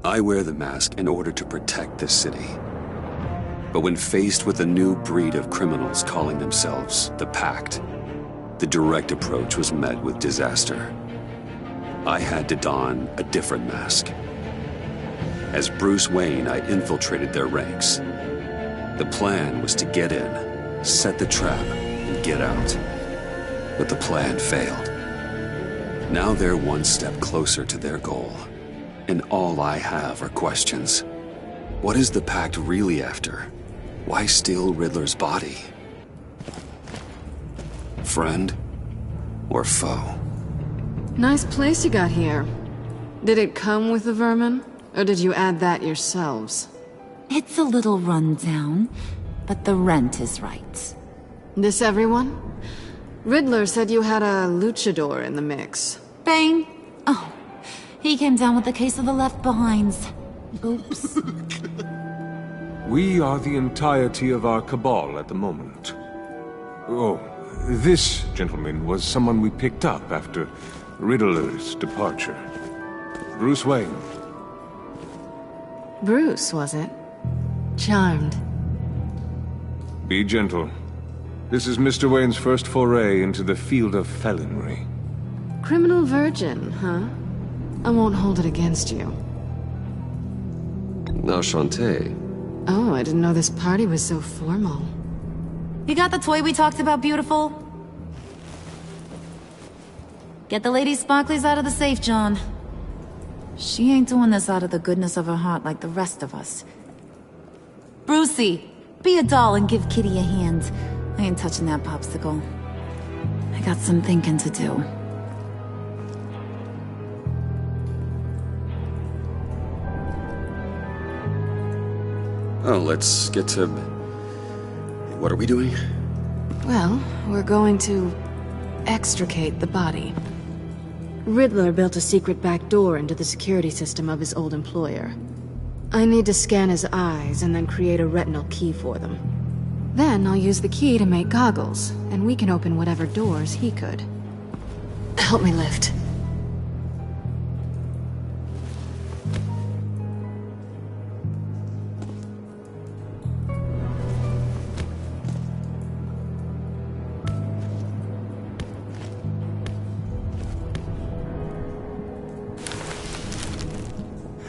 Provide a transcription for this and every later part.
I wear the mask in order to protect this city. But when faced with a new breed of criminals calling themselves the Pact, the direct approach was met with disaster. I had to don a different mask. As Bruce Wayne, I infiltrated their ranks. The plan was to get in, set the trap, and get out. But the plan failed. Now they're one step closer to their goal. And all I have are questions. What is the Pact really after? Why steal Riddler's body? Friend or foe? Nice place you got here. Did it come with the vermin? Or did you add that yourselves? It's a little run down, but the rent is right. This everyone? Riddler said you had a luchador in the mix. Bane? Oh, he came down with a case of the left-behinds. Oops. We are the entirety of our cabal at the moment. Oh, This gentleman was someone we picked up after Riddler's departure. Bruce Wayne. Bruce, was it? Charmed. Be gentle. This is Mr. Wayne's first foray into the field of felonry. Criminal virgin, huh? I won't hold it against you. Enchanté. Oh, I didn't know this party was so formal. You got the toy we talked about, beautiful? Get the lady sparklies out of the safe, John. She ain't doing this out of the goodness of her heart like the rest of us. Brucey, be a doll and give Kitty a hand. I ain't touching that popsicle. I got some thinking to do. Oh, let's get to... What are we doing? Well, we're going to extricate the body. Riddler built a secret back door into the security system of his old employer. I need to scan his eyes and then create a retinal key for them. Then I'll use the key to make goggles, and we can open whatever doors he could. Help me lift.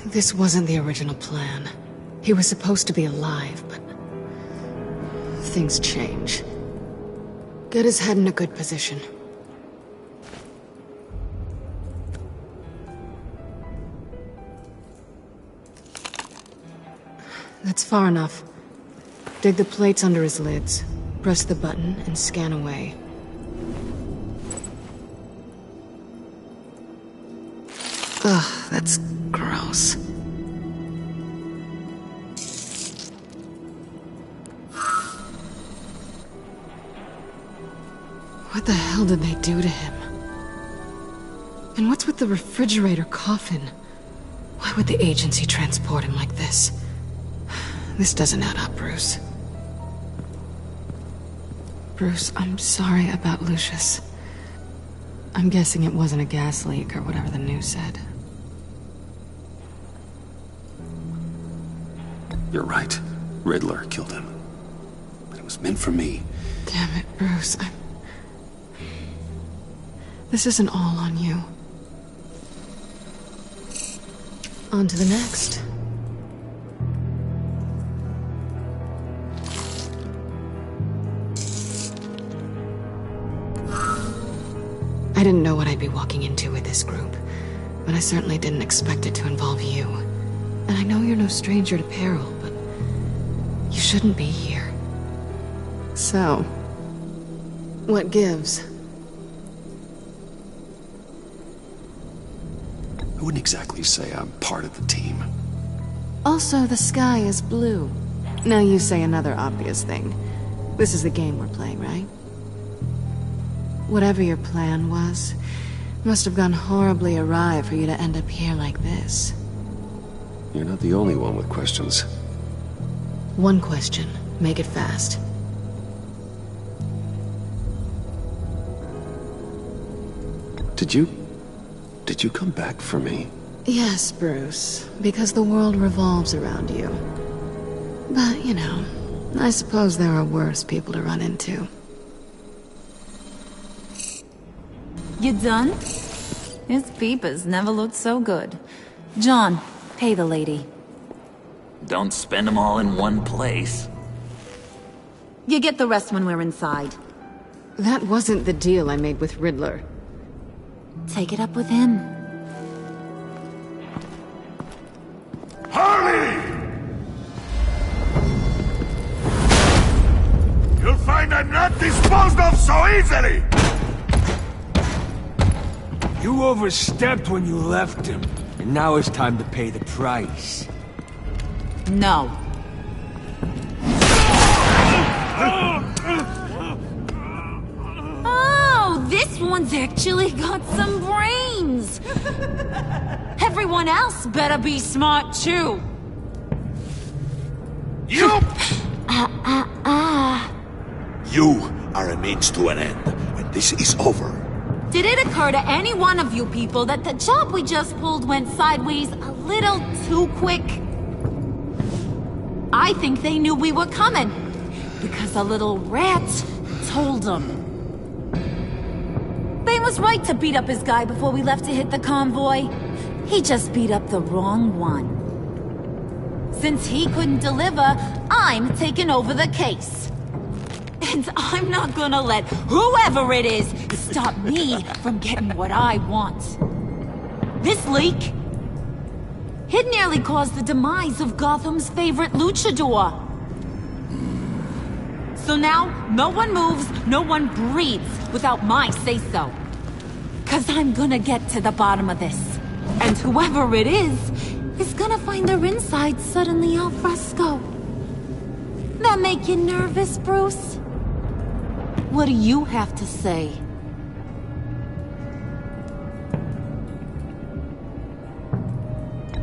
This wasn't the original plan. He was supposed to be alive, but... things change. Get his head in a good position. That's far enough. Dig the plates under his lids, press the button, and scan away. Ugh, that's gross. What the hell did they do to him? And what's with the refrigerator coffin? Why would the agency transport him like this? This doesn't add up, Bruce. Bruce, I'm sorry about Lucius. I'm guessing it wasn't a gas leak or whatever the news said. You're right. Riddler killed him. But it was meant for me. Damn it, Bruce. This isn't all on you. On to the next. I didn't know what I'd be walking into with this group, but I certainly didn't expect it to involve you. And I know you're no stranger to peril, but you shouldn't be here. So, what gives? I wouldn't exactly say I'm part of the team. Also, the sky is blue. Now you say another obvious thing. This is the game we're playing, right? Whatever your plan was, must have gone horribly awry for you to end up here like this. You're not the only one with questions. One question. Make it fast. Did you come back for me? Yes, Bruce. Because the world revolves around you. But, you know, I suppose there are worse people to run into. You done? His peepers never looked so good. John, pay the lady. Don't spend them all in one place. You get the rest when we're inside. That wasn't the deal I made with Riddler. Take it up with him. Harley! You'll find I'm not disposed of so easily! You overstepped when you left him, and now it's time to pay the price. No. Oh, this one's actually got some brains. Everyone else better be smart too. You! You are a means to an end. When this is over, Did it occur to any one of you people that the job we just pulled went sideways a little too quick? I think they knew we were coming, because a little rat told them. They was right to beat up his guy before we left to hit the convoy. He just beat up the wrong one. Since he couldn't deliver, I'm taking over the case. And I'm not gonna let whoever it is stop me from getting what I want. This leak, it nearly caused the demise of Gotham's favorite luchador. So now, no one moves, no one breathes without my say-so. 'Cause I'm gonna get to the bottom of this. And whoever it is gonna find their insides suddenly al fresco. That make you nervous, Bruce? What do you have to say?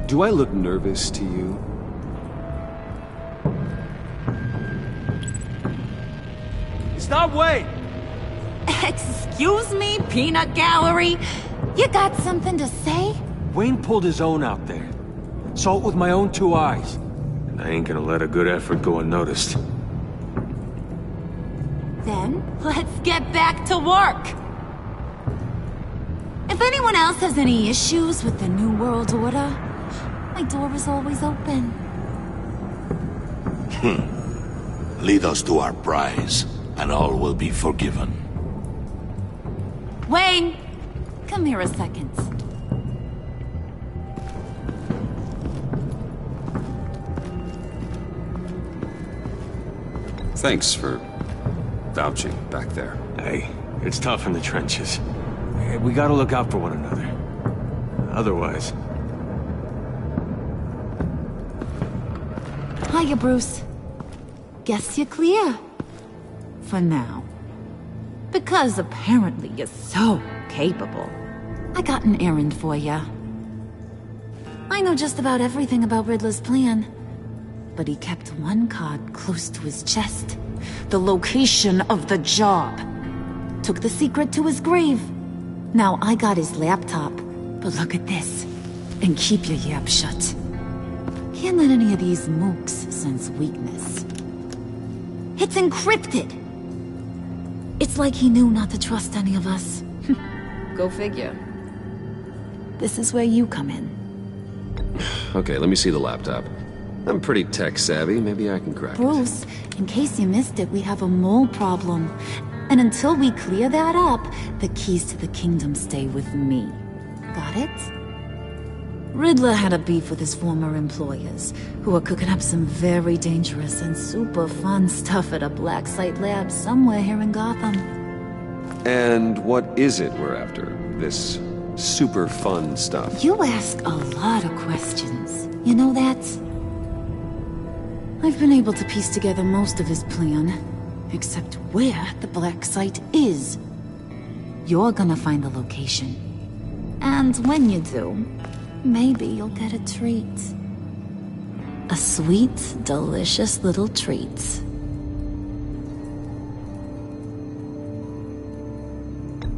Do I look nervous to you? Stop, wait! Excuse me, peanut gallery? You got something to say? Wayne pulled his own out there. Saw it with my own 2 eyes. And I ain't gonna let a good effort go unnoticed. Then, let's get back to work. If anyone else has any issues with the New World Order, my door is always open. lead us to our prize, and all will be forgiven. Wayne, come here a second. Thanks for vouching back there. Hey, it's tough in the trenches. We gotta look out for one another. Otherwise... Hiya, Bruce. Guess you're clear. For now. Because apparently you're so capable. I got an errand for ya. I know just about everything about Riddler's plan. But he kept one card close to his chest. The location of the job. Took the secret to his grave. Now I got his laptop. But look at this. And keep your yap shut. Can't let any of these mooks sense weakness. It's encrypted! It's like he knew not to trust any of us. Go figure. This is where you come in. Okay, let me see the laptop. I'm pretty tech-savvy, maybe I can crack it. Bruce, in case you missed it, we have a mole problem. And until we clear that up, the keys to the kingdom stay with me. Got it? Riddler had a beef with his former employers, who are cooking up some very dangerous and super fun stuff at a black site lab somewhere here in Gotham. And what is it we're after? This super fun stuff? You ask a lot of questions. You know that? I've been able to piece together most of his plan, except where the black site is. You're gonna find the location. And when you do, maybe you'll get a treat. A sweet, delicious little treat.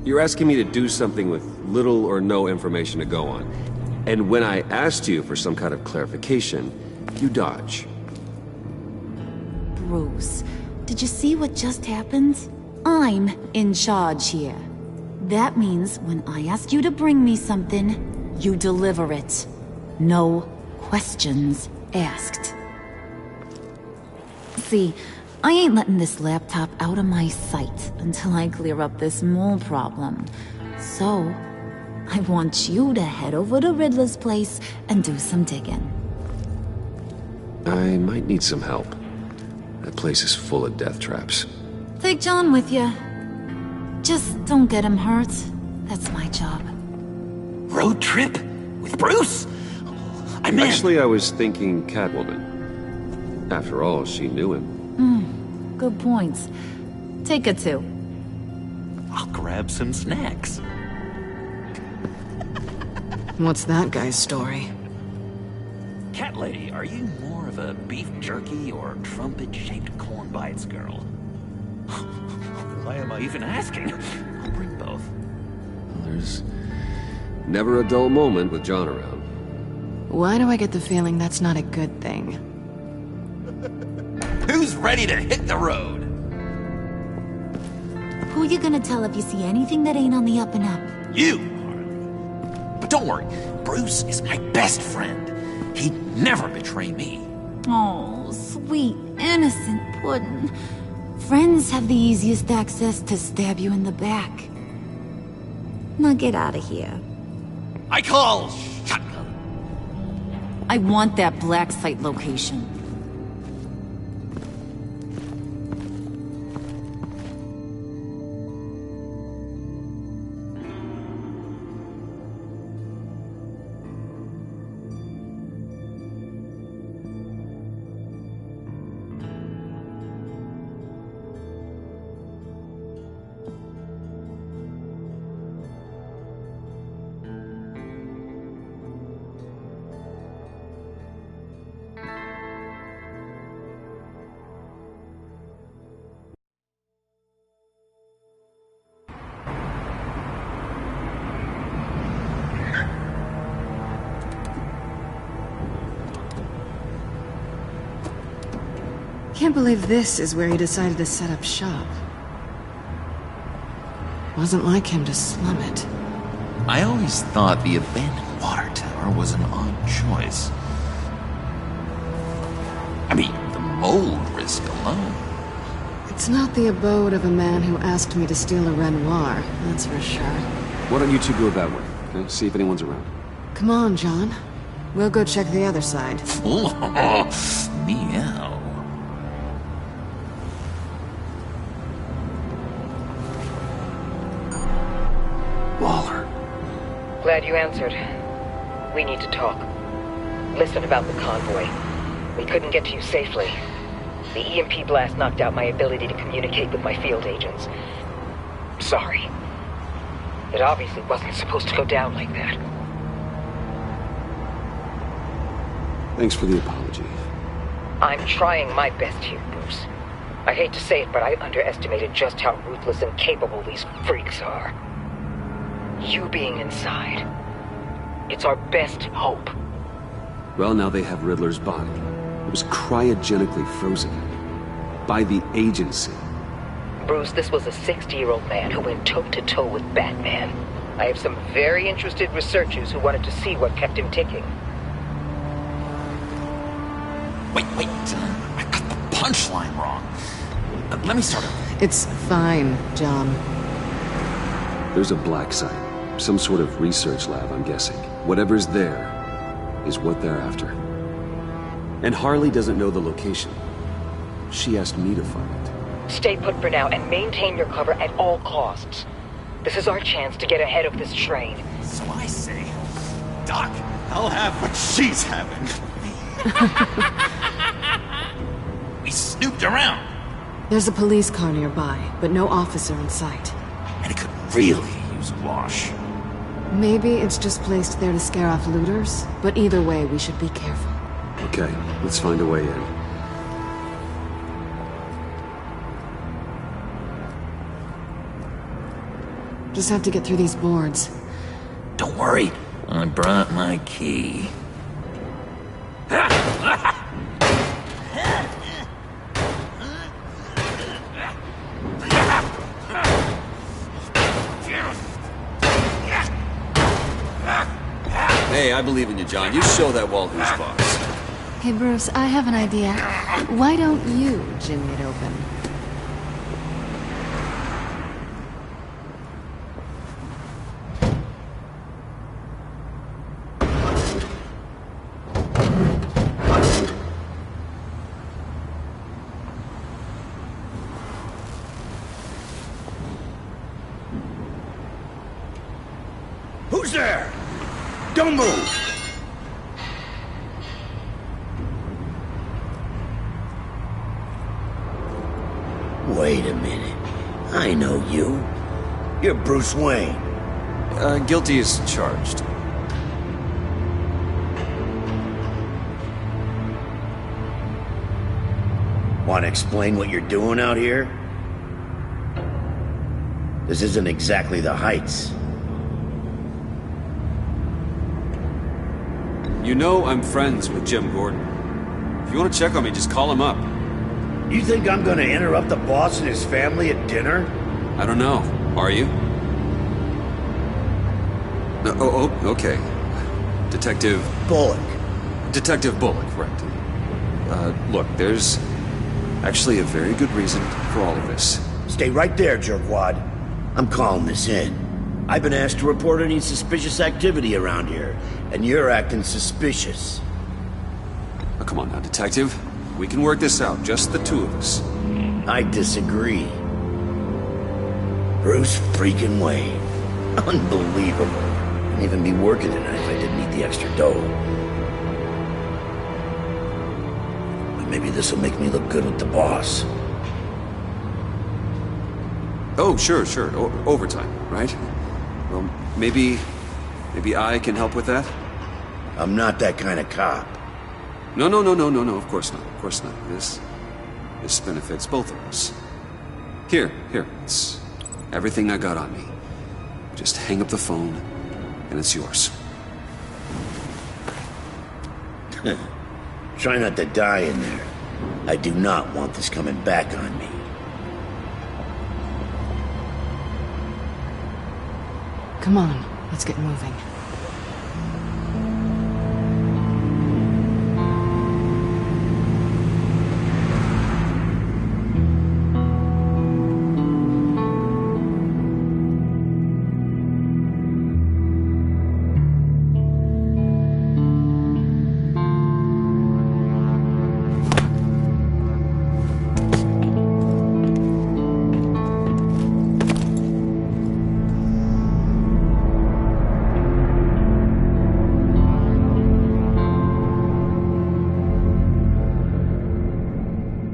You're asking me to do something with little or no information to go on. And when I asked you for some kind of clarification, you dodge. Bruce, did you see what just happened? I'm in charge here. That means when I ask you to bring me something, you deliver it. No questions asked. See, I ain't letting this laptop out of my sight until I clear up this mole problem. So, I want you to head over to Riddler's place and do some digging. I might need some help. That place is full of death traps. Take John with you. Just don't get him hurt. That's my job. Road trip? With Bruce? I'm in. Actually, I was thinking Catwoman. After all, she knew him. Good points. Take her too. I'll grab some snacks. What's that guy's story? Cat lady, are you more of a beef jerky or trumpet-shaped corn bites girl? Why am I even asking? I'll bring both. There's never a dull moment with John around. Why do I get the feeling that's not a good thing? Who's ready to hit the road? Who you gonna tell if you see anything that ain't on the up and up? You, Harley. But don't worry, Bruce is my best friend. He'd never betray me. Oh, sweet, innocent Budmn. Friends have the easiest access to stab you in the back. Now get out of here. I call shotgun. I want that black site location. Can't believe this is where he decided to set up shop. Wasn't like him to slum it. I always thought the abandoned water tower was an odd choice. I mean, the mold risk alone. It's not the abode of a man who asked me to steal a Renoir, that's for sure. Why don't you two go that way? Okay? See if anyone's around. Come on, John. We'll go check the other side. Meow. Waller. Glad you answered. We need to talk. Listen about the convoy. We couldn't get to you safely. The EMP blast knocked out my ability to communicate with my field agents. Sorry. It obviously wasn't supposed to go down like that. Thanks for the apology. I'm trying my best here, Bruce. I hate to say it, but I underestimated just how ruthless and capable these freaks are. You being inside, it's our best hope. Well, now they have Riddler's body. It was cryogenically frozen. By the agency. Bruce, this was a 60-year-old man who went toe-to-toe with Batman. I have some very interested researchers who wanted to see what kept him ticking. Wait. I got the punchline wrong. Let me start over. It's fine, John. There's a black site. Some sort of research lab, I'm guessing. Whatever's there is what they're after. And Harley doesn't know the location. She asked me to find it. Stay put for now and maintain your cover at all costs. This is our chance to get ahead of this train. So I say, Doc, I'll have what she's having. We snooped around. There's a police car nearby, but no officer in sight. And it could really use a wash. Maybe it's just placed there to scare off looters, but either way, we should be careful. Okay, let's find a way in. Just have to get through these boards. Don't worry, I brought my key. Hey, I believe in you, John. You show that wall who's boss. Hey, Bruce, I have an idea. Why don't you jimmy it open? Who's there? Don't move! Wait a minute. I know you. You're Bruce Wayne. Guilty as charged. Want to explain what you're doing out here? This isn't exactly the Heights. You know I'm friends with Jim Gordon. If you want to check on me, just call him up. You think I'm gonna interrupt the boss and his family at dinner? I don't know. Are you? No, okay. Detective... Bullock. Detective Bullock, right. Look, there's actually a very good reason for all of this. Stay right there, jerkwad. I'm calling this in. I've been asked to report any suspicious activity around here, and you're acting suspicious. Oh, come on now, Detective. We can work this out, just the two of us. I disagree. Bruce freaking Wayne. Unbelievable. I'd even be working tonight if I didn't need the extra dough. But maybe this'll make me look good with the boss. Oh, sure. Overtime, right? Well, maybe I can help with that? I'm not that kind of cop. No, of course not. This benefits both of us. Here, it's everything I got on me. Just hang up the phone, and it's yours. Try not to die in there. I do not want this coming back on me. Come on, let's get moving.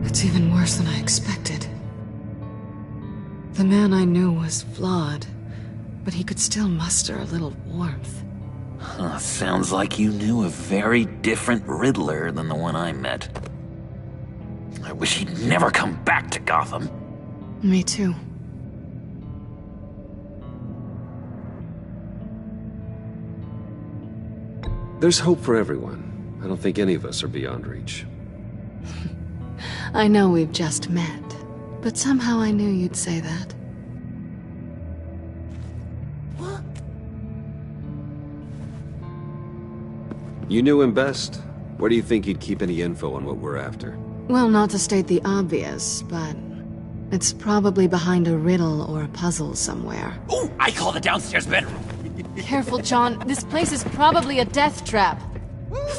It's even worse than I expected. The man I knew was flawed, but he could still muster a little warmth. Sounds like you knew a very different Riddler than the one I met. I wish he'd never come back to Gotham. Me too. There's hope for everyone. I don't think any of us are beyond reach. I know we've just met, but somehow I knew you'd say that. What? You knew him best. Where do you think he'd keep any info on what we're after? Well, not to state the obvious, but it's probably behind a riddle or a puzzle somewhere. Oh, I call the downstairs bedroom. Careful, John. This place is probably a death trap.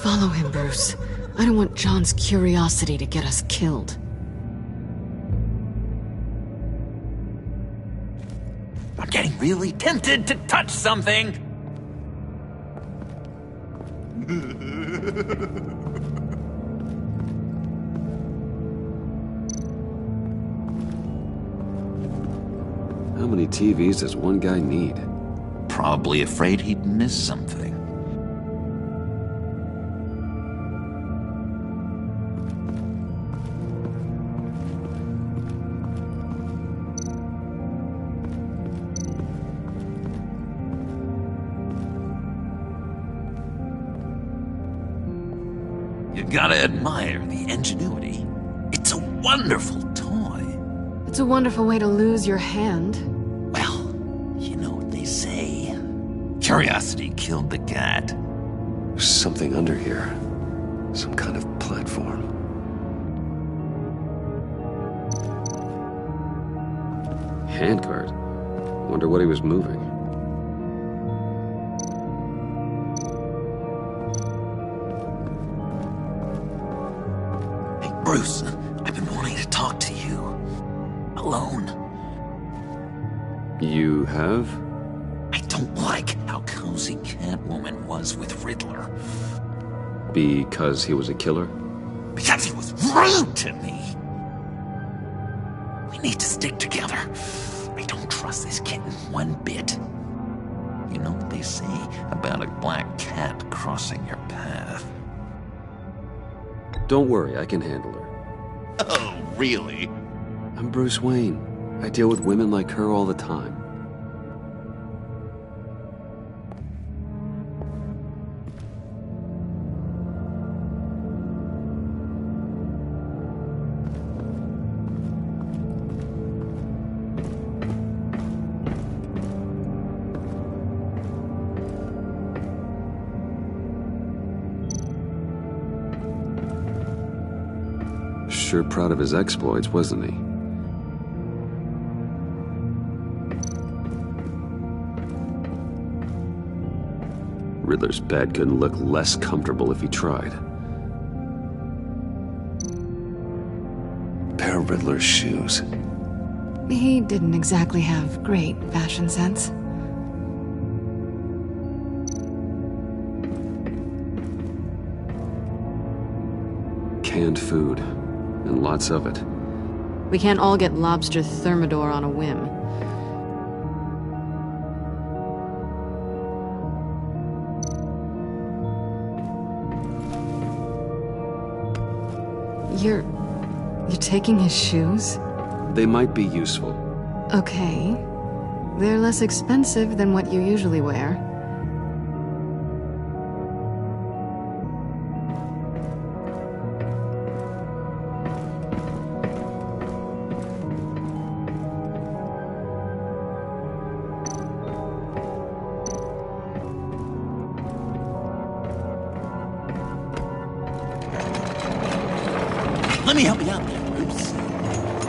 Follow him, Bruce. I don't want John's curiosity to get us killed. I'm getting really tempted to touch something. How many TVs does one guy need? Probably afraid he'd miss something. You gotta admire the ingenuity. It's a wonderful toy. It's a wonderful way to lose your hand. Well, you know what they say. Curiosity killed the cat. There's something under here. Some kind of platform. Handcart. Wonder what he was moving. Hey, Bruce, I've been wanting to talk to you. Alone. You have? I don't like how cozy Catwoman was with Riddler. Because he was a killer? Because he was rude to me. We need to stick together. I don't trust this kitten one bit. You know what they say about a black cat crossing your path? Don't worry, I can handle her. Oh, really? I'm Bruce Wayne. I deal with women like her all the time. sure proud of his exploits, wasn't he? Riddler's bed couldn't look less comfortable if he tried. A pair of Riddler's shoes. He didn't exactly have great fashion sense. Canned food, and lots of it. We can't all get lobster thermidor on a whim. You're taking his shoes? They might be useful. Okay. They're less expensive than what you usually wear. Let me help you out there, Bruce.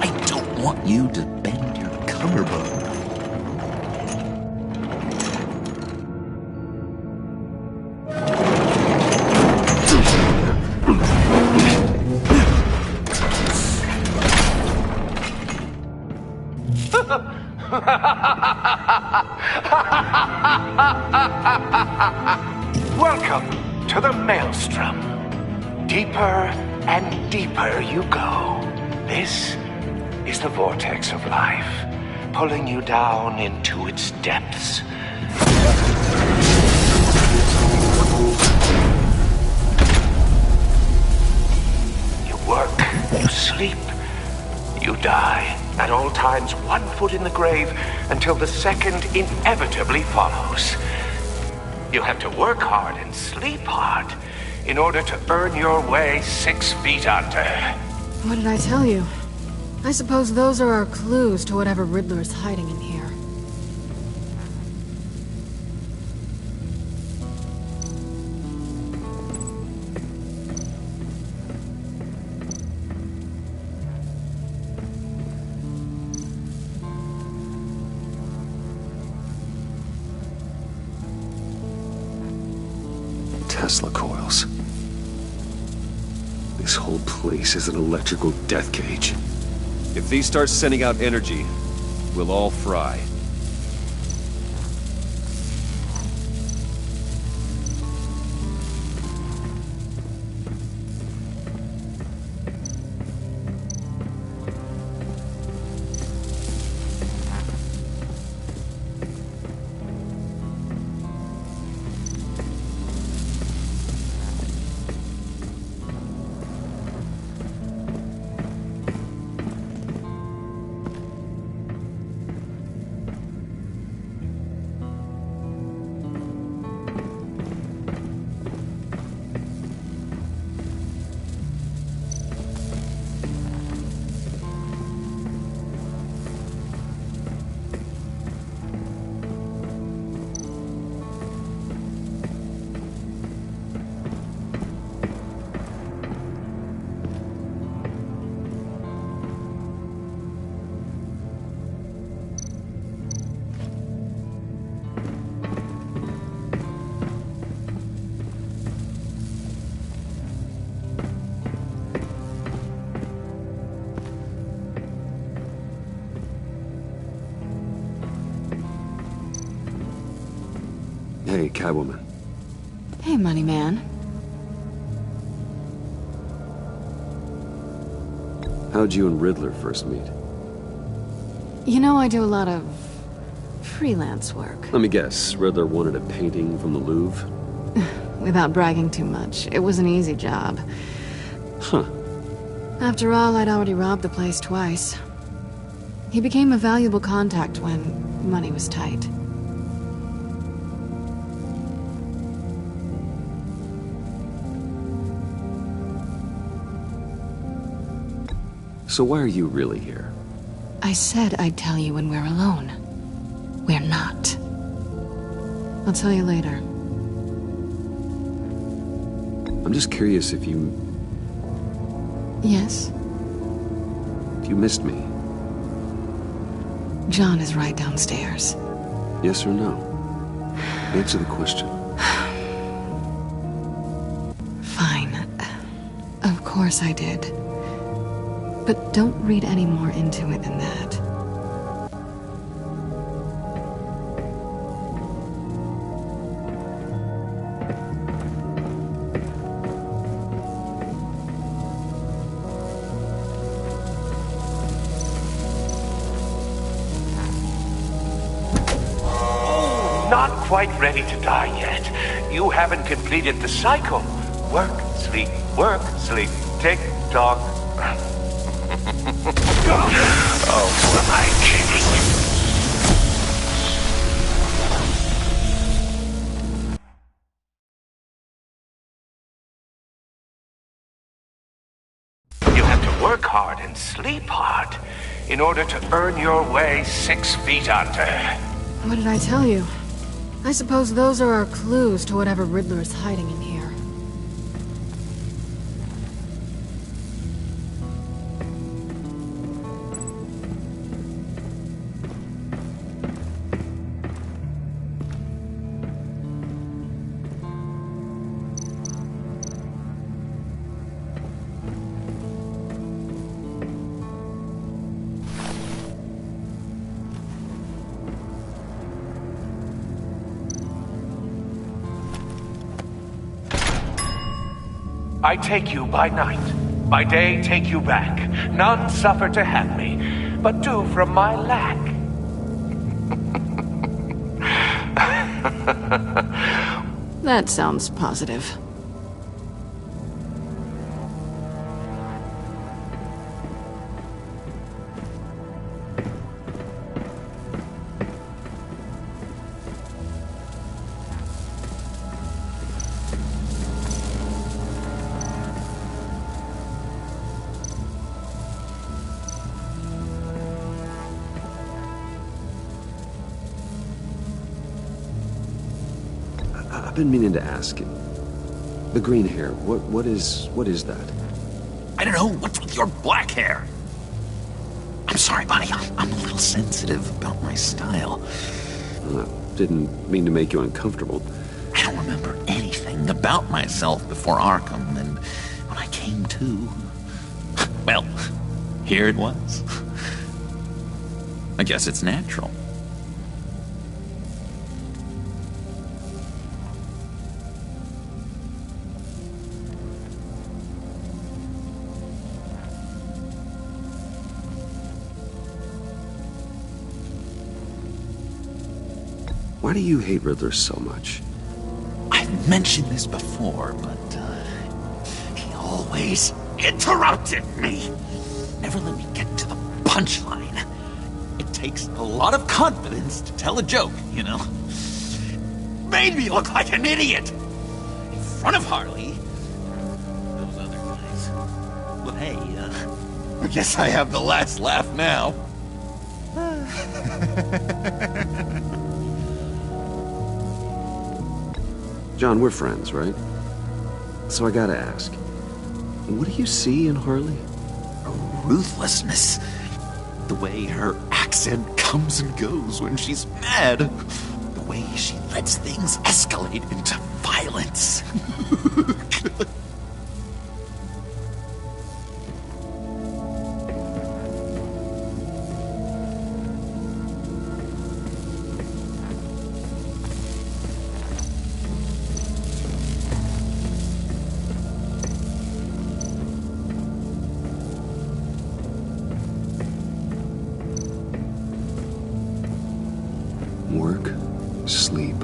I don't want you to bend your collarbone. Welcome to the Maelstrom. Deeper and deeper you go. This is the vortex of life, pulling you down into its depths. You work, you sleep, you die. At all times, 1 foot in the grave until the second inevitably follows. You have to work hard and sleep hard in order to earn your way 6 feet under. What did I tell you? I suppose those are our clues to whatever Riddler is hiding in here. Tesla coils. This whole place is an electrical death cage. If these start sending out energy, we'll all fry. Hey, Catwoman. Hey, Money Man. How'd you and Riddler first meet? You know, I do a lot of freelance work. Let me guess, Riddler wanted a painting from the Louvre? Without bragging too much, it was an easy job. Huh. After all, I'd already robbed the place twice. He became a valuable contact when money was tight. So why are you really here? I said I'd tell you when we're alone. We're not. I'll tell you later. I'm just curious if you... Yes? You missed me. John is right downstairs. Yes or no? Answer the question. Fine. Of course I did. But don't read any more into it than that. Not quite ready to die yet. You haven't completed the cycle. Work, sleep, tick tock. Oh, who am I kidding? You have to work hard and sleep hard in order to earn your way 6 feet under. What did I tell you? I suppose those are our clues to whatever Riddler is hiding in here. I take you by night, by day take you back. None suffer to have me, but do from my lack. That sounds positive. I've been meaning to ask. The green hair, what is that? I don't know. What's with your black hair? I'm sorry, buddy. I'm a little sensitive about my style. Didn't mean to make you uncomfortable. I don't remember anything about myself before Arkham, and when I came to, well, here it was. I guess it's natural. Why do you hate Riddler so much? I've mentioned this before, but he always interrupted me. Never let me get to the punchline. It takes a lot of confidence to tell a joke, you know? Made me look like an idiot in front of Harley. Those other guys. Well, hey, I guess I have the last laugh now. John, we're friends, right? So I gotta ask, what do you see in Harley? Ruthlessness. The way her accent comes and goes when she's mad. The way she lets things escalate into violence. Work, sleep,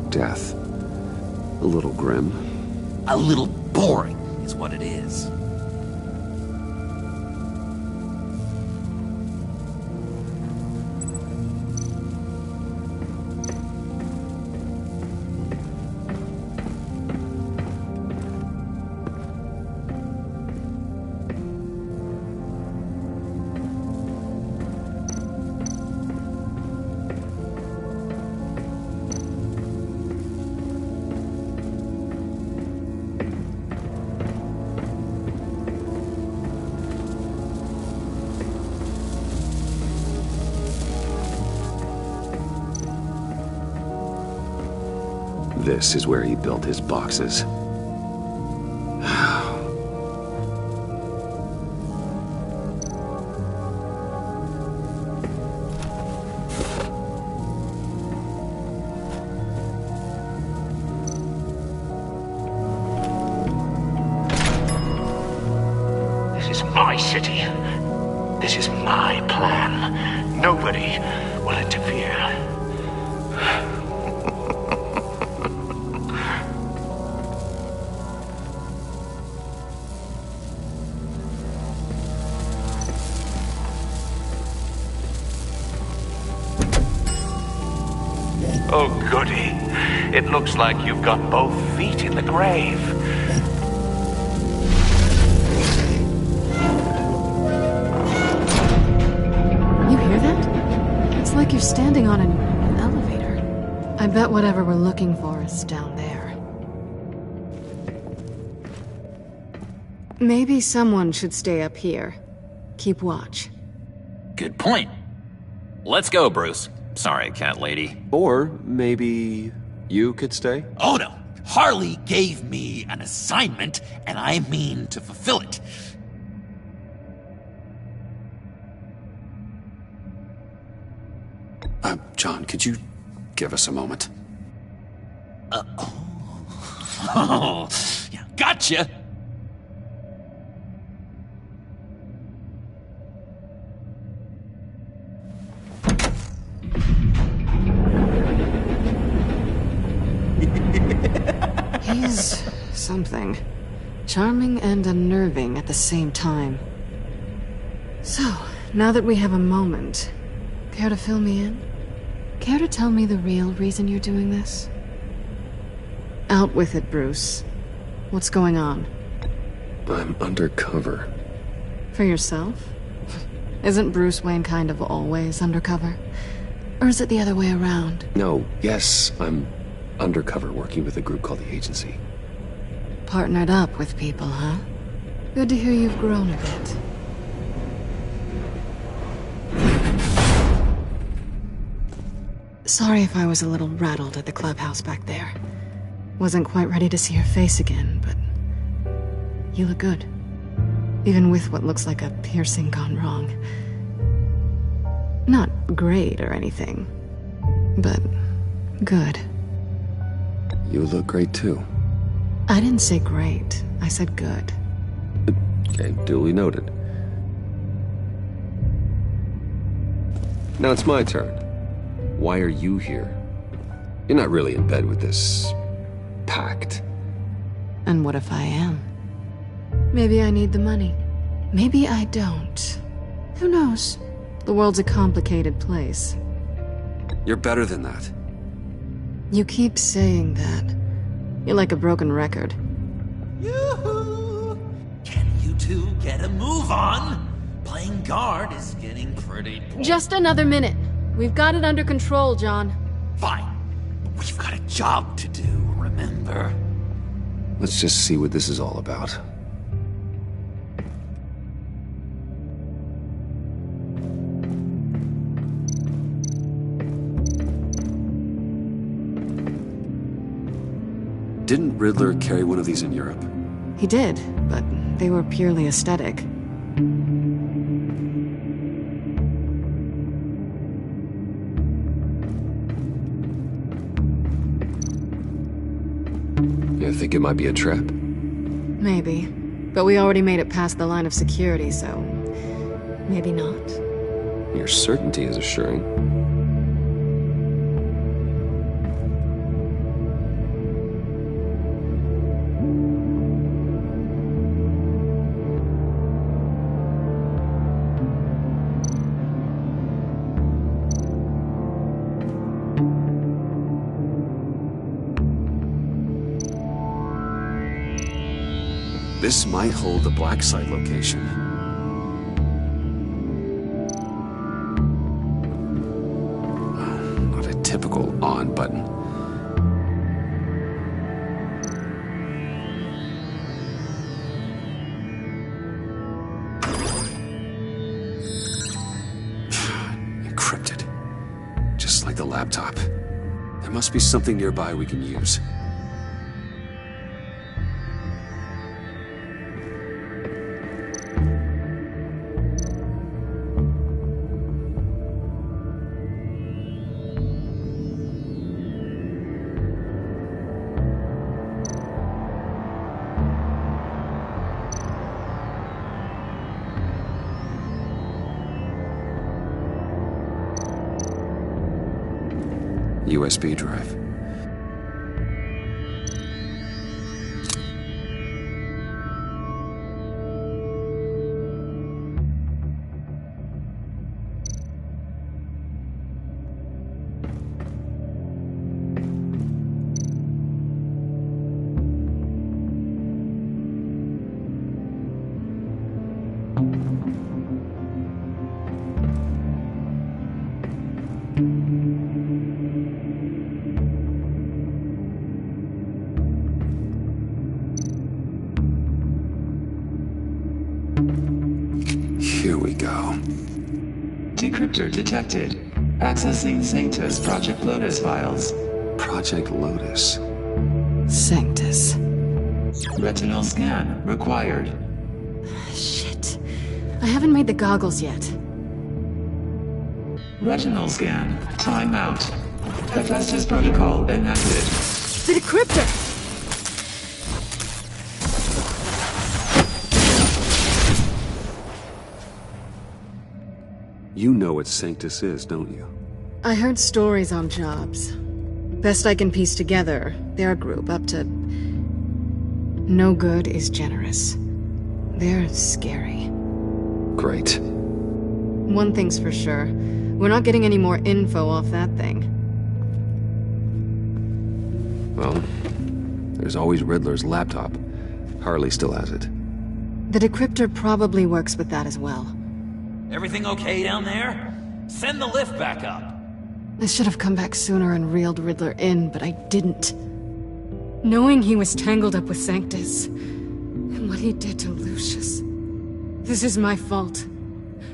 death. A little grim. A little boring is what it is. This is where he built his boxes. This is my city. This is my plan. Nobody will interfere. Oh, goody. It looks like you've got both feet in the grave. You hear that? It's like you're standing on an elevator. I bet whatever we're looking for is down there. Maybe someone should stay up here. Keep watch. Good point. Let's go, Bruce. Sorry, cat lady. Or maybe you could stay? Oh no! Harley gave me an assignment, and I mean to fulfill it. John, could you give us a moment? Oh, yeah, gotcha! He's something. Charming and unnerving at the same time. So, now that we have a moment, care to fill me in? Care to tell me the real reason you're doing this? Out with it, Bruce. What's going on? I'm undercover. For yourself? Isn't Bruce Wayne kind of always undercover? Or is it the other way around? No, yes, I'm undercover working with a group called the Agency. Partnered up with people, huh? Good to hear you've grown a bit. Sorry if I was a little rattled at the clubhouse back there. Wasn't quite ready to see your face again, but you look good. Even with what looks like a piercing gone wrong. Not great or anything, but good. You look great too. I didn't say great. I said good. Okay, duly noted. Now it's my turn. Why are you here? You're not really in bed with this pact. And what if I am? Maybe I need the money. Maybe I don't. Who knows? The world's a complicated place. You're better than that. You keep saying that. You're like a broken record. Yoo-hoo! Can you two get a move on? Playing guard is getting pretty boring. Just another minute. We've got it under control, John. Fine. But we've got a job to do, remember? Let's just see what this is all about. Didn't Riddler carry one of these in Europe? He did, but they were purely aesthetic. You think it might be a trap? Maybe. But we already made it past the line of security, so maybe not. Your certainty is assuring. This might hold the black site location. Not a typical on button. Encrypted. Just like the laptop. There Must be something nearby we can use. USB drive. Here we go. Decryptor detected. Accessing Sanctus Project Lotus files. Project Lotus. Sanctus. Retinal scan required. Shit. I haven't made the goggles yet. Retinal scan. Timeout. Hephaestus protocol enacted. The decryptor! You know what Sanctus is, don't you? I heard stories on jobs. Best I can piece together, their group up to... No good is generous. They're scary. Great. One thing's for sure. We're not getting any more info off that thing. Well, there's always Riddler's laptop. Harley still has it. The decryptor probably works with that as well. Everything okay down there? Send the lift back up. I should have come back sooner and reeled Riddler in, but I didn't. Knowing he was tangled up with Sanctus, and what he did to Lucius. This is my fault.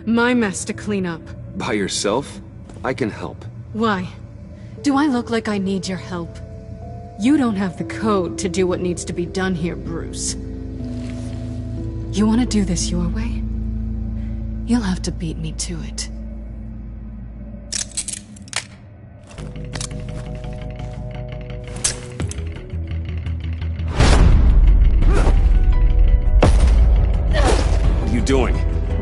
My mess to clean up. By yourself? I can help. Why? Do I look like I need your help? You don't have the code to do what needs to be done here, Bruce. You want to do this your way? You'll have to beat me to it. What are you doing?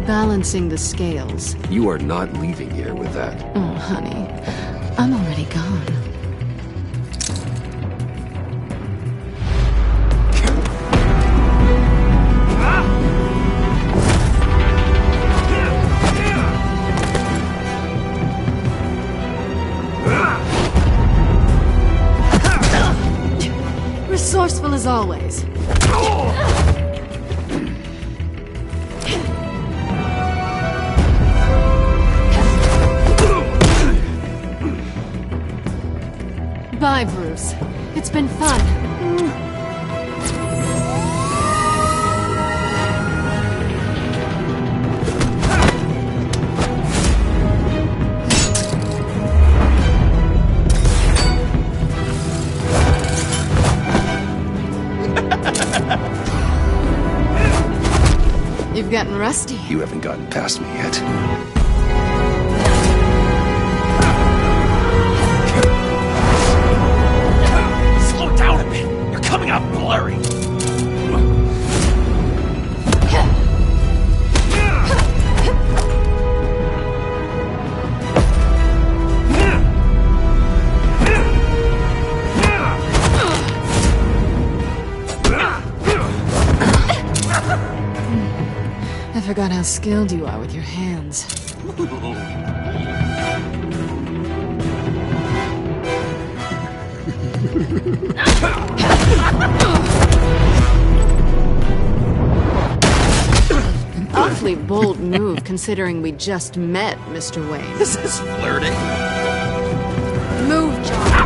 Balancing the scales. You are not leaving here with that. Oh, honey. I'm already gone. Resourceful as always. Bye, Bruce. It's been fun. You've gotten rusty. You haven't gotten past me yet. Slow down a bit. You're coming out blurry. I forgot how skilled you are with your hands. An awfully bold move, considering we just met, Mr. Wayne. This is flirting. Move, John.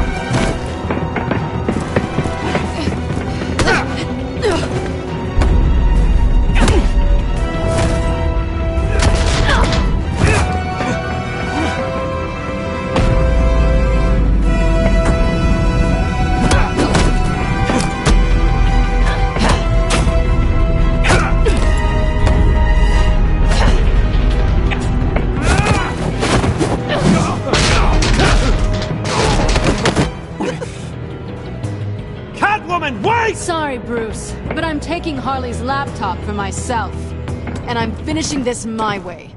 woman! Wait! Sorry, Bruce, but I'm taking Harley's laptop for myself. And I'm finishing this my way.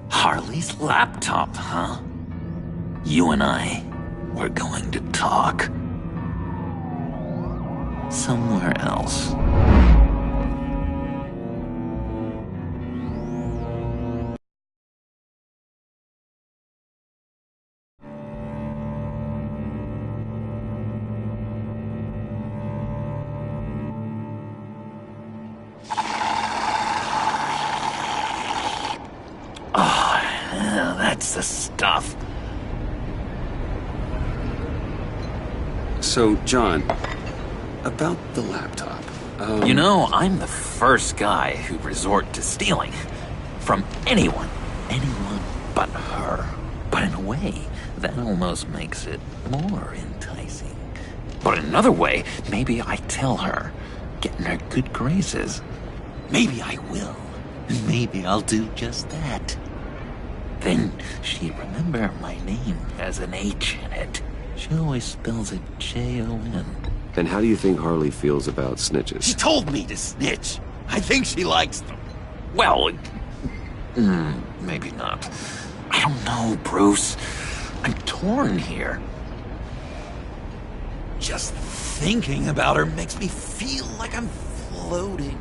Harley's laptop, huh? You and I, we're going to talk. Somewhere else. That's the stuff. So, John, about the laptop. You know, I'm the first guy who resort to stealing. From anyone. Anyone but her. But in a way, that almost makes it more enticing. But in another way, maybe I tell her, get in her good graces. Maybe I will. Maybe I'll do just that. Then she'd remember my name has an H in it. She always spells it J-O-N. And how do you think Harley feels about snitches? She told me to snitch. I think she likes them. Well, maybe not. I don't know, Bruce. I'm torn here. Just thinking about her makes me feel like I'm floating.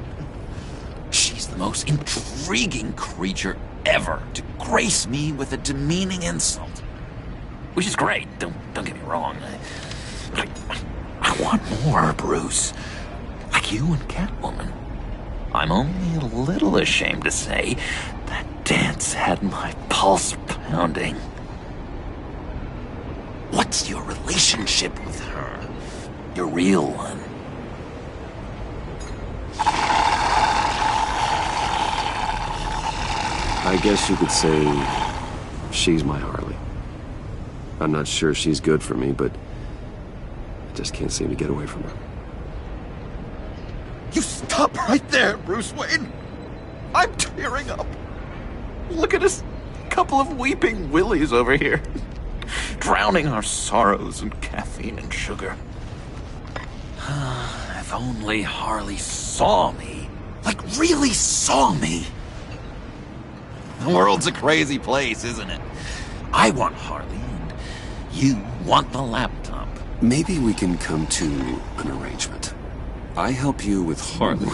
She's the most intriguing creature ever to grace me with a demeaning insult. Which is great, don't get me wrong. I want more, Bruce. Like you and Catwoman. I'm only a little ashamed to say that dance had my pulse pounding. What's your relationship with her? Your real one. I guess you could say she's my Harley. I'm not sure she's good for me, but I just can't seem to get away from her. You stop right there, Bruce Wayne. I'm tearing up. Look at us, a couple of weeping willies over here. Drowning our sorrows in caffeine and sugar. If only Harley saw me. Like, really saw me. The world's a crazy place, isn't it? I want Harley, and you want the laptop. Maybe we can come to an arrangement. I help you with Harley.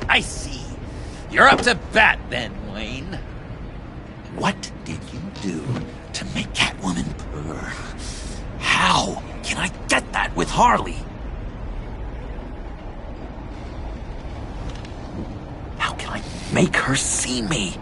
I see. You're up to bat then, Wayne. What did you do to make Catwoman purr? How can I get that with Harley? How can I make her see me?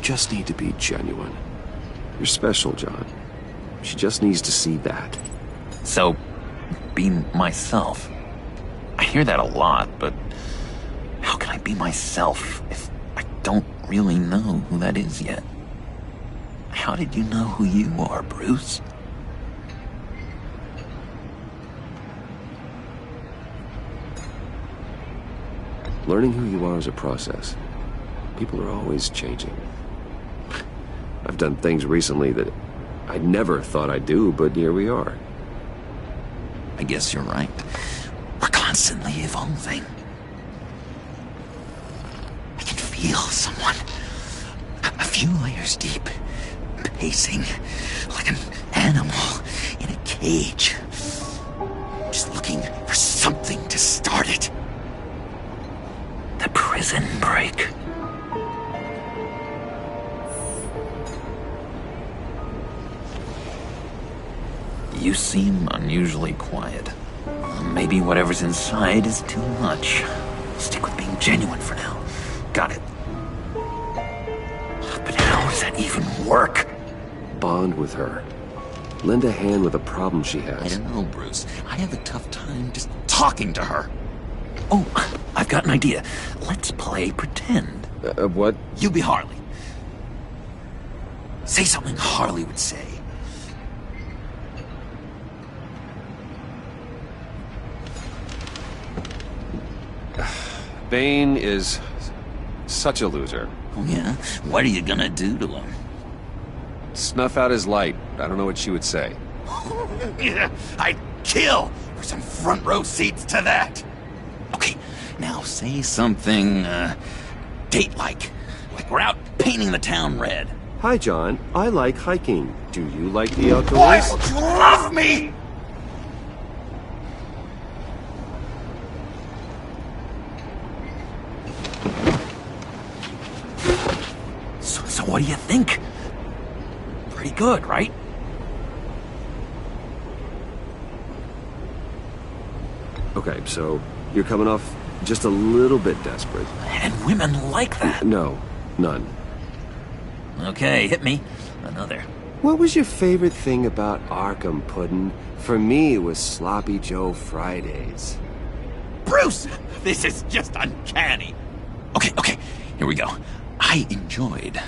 Just need to be genuine. You're special, John. She just needs to see that. So, be myself. I hear that a lot, but how can I be myself if I don't really know who that is yet. How did you know who you are, Bruce? Learning who you are is a process. People are always changing. I've done things recently that I never thought I'd do, but here we are. I guess you're right. We're constantly evolving. I can feel someone a few layers deep, pacing like an animal in a cage, just looking for something to start it. The prison break. You seem unusually quiet. Maybe whatever's inside is too much. Stick with being genuine for now. Got it. But how does that even work? Bond with her. Lend a hand with a problem she has. I don't know, Bruce. I have a tough time just talking to her. Oh, I've got an idea. Let's play pretend. What? You be Harley. Say something Harley would say. Bane is such a loser. Oh, yeah? What are you gonna do to him? Snuff out his light. I don't know what she would say. I'd kill for some front row seats to that. Okay, now say something, date-like. Like we're out painting the town red. Hi, John. I like hiking. Do you like the outdoors? Why would you love me? So what do you think? Pretty good, right? Okay, so you're coming off just a little bit desperate. And women like that. No, none. Okay, hit me. Another. What was your favorite thing about Arkham, Puddin'? For me, it was Sloppy Joe Fridays. Bruce! This is just uncanny. Okay, here we go. I enjoyed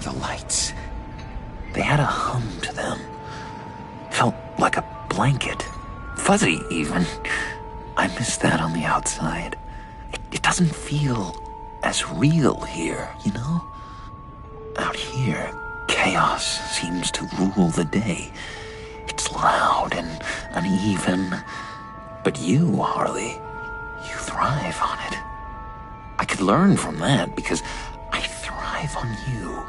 the lights. They had a hum to them. Felt like a blanket. Fuzzy, even. I miss that on the outside. It doesn't feel as real here, you know? Out here, chaos seems to rule the day. It's loud and uneven. But you, Harley, you thrive on it. I could learn from that because I thrive on you.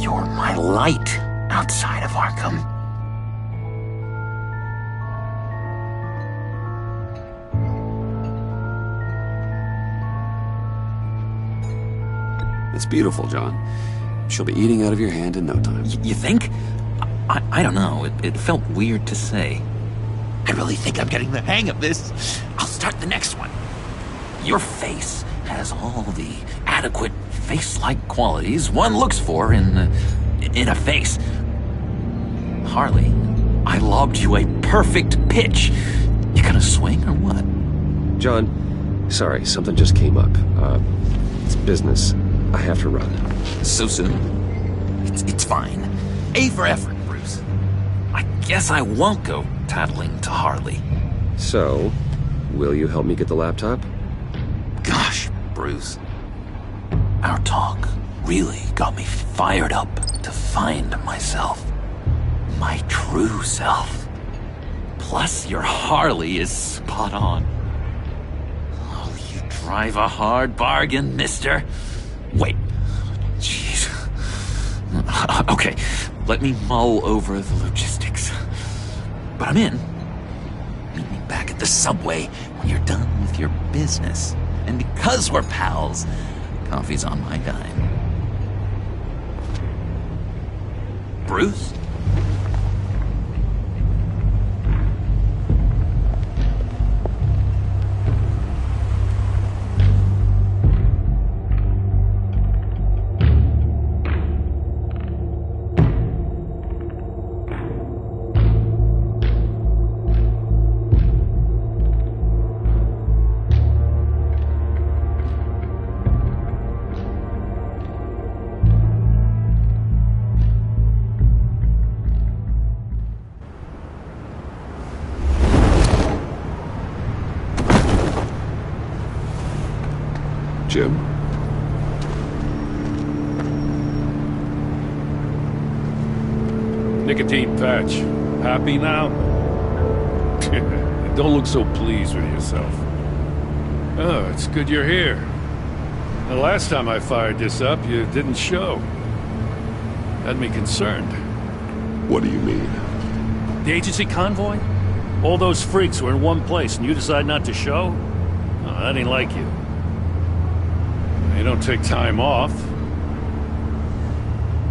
You're my light outside of Arkham. It's beautiful, John. She'll be eating out of your hand in no time. You think? I don't know. It felt weird to say. I really think I'm getting the hang of this. I'll start the next one. Your face has all the adequate face-like qualities one looks for in a face. Harley, I lobbed you a perfect pitch. You gonna swing or what? John, sorry, something just came up. It's business. I have to run. So soon? It's fine. A for effort, Bruce. I guess I won't go tattling to Harley. So, will you help me get the laptop? Gosh, Bruce. Our talk really got me fired up to find myself. My true self. Plus, your Harley is spot on. Oh, you drive a hard bargain, mister. Wait. Jeez. Okay, let me mull over the logistics. But I'm in. Meet me back at the subway when you're done with your business. And because we're pals, coffee's on my dime. Bruce? Jim? Nicotine patch. Happy now? Don't look so pleased with yourself. Oh, it's good you're here. The last time I fired this up, you didn't show. Had me concerned. What do you mean? The agency convoy? All those freaks were in one place and you decide not to show? Oh, that ain't like you. You don't take time off.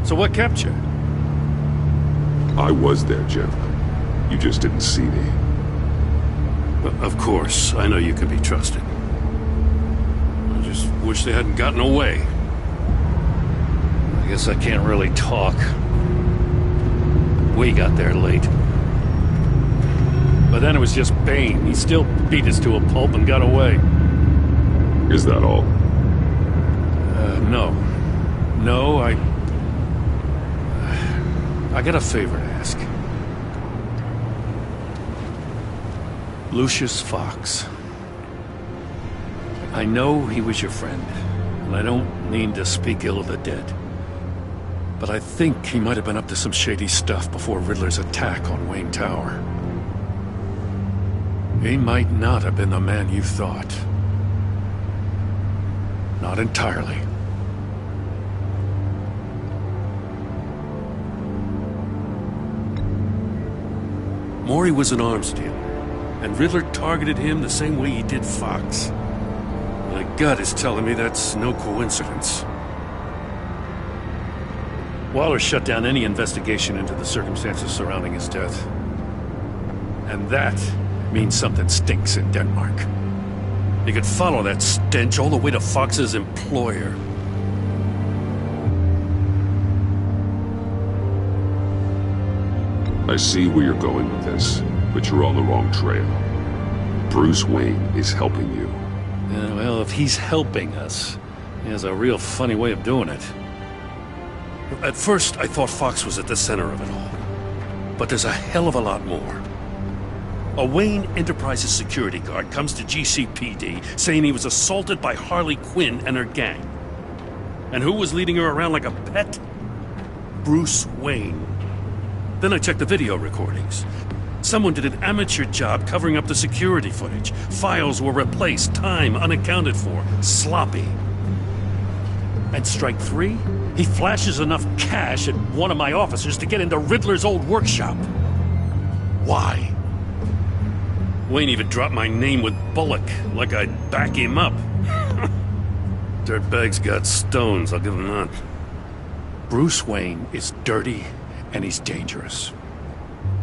So what kept you? I was there, Jim. You just didn't see me. Of course, I know you can be trusted. I just wish they hadn't gotten away. I guess I can't really talk. We got there late. But then it was just Bane. He still beat us to a pulp and got away. Is that all? No. No, I got a favor to ask. Lucius Fox. I know he was your friend, and I don't mean to speak ill of the dead. But I think he might have been up to some shady stuff before Riddler's attack on Wayne Tower. He might not have been the man you thought. Not entirely. Maury was an arms dealer, and Riddler targeted him the same way he did Fox. My gut is telling me that's no coincidence. Waller shut down any investigation into the circumstances surrounding his death. And that means something stinks in Denmark. You could follow that stench all the way to Fox's employer. I see where you're going with this, but you're on the wrong trail. Bruce Wayne is helping you. Yeah, well, if he's helping us, he has a real funny way of doing it. At first, I thought Fox was at the center of it all. But there's a hell of a lot more. A Wayne Enterprises security guard comes to GCPD saying he was assaulted by Harley Quinn and her gang. And who was leading her around like a pet? Bruce Wayne. Then I checked the video recordings. Someone did an amateur job covering up the security footage. Files were replaced, time unaccounted for, sloppy. And strike three? He flashes enough cash at one of my officers to get into Riddler's old workshop. Why? Wayne even dropped my name with Bullock, like I'd back him up. Dirtbag's got stones, I'll give him that. Bruce Wayne is dirty, and he's dangerous.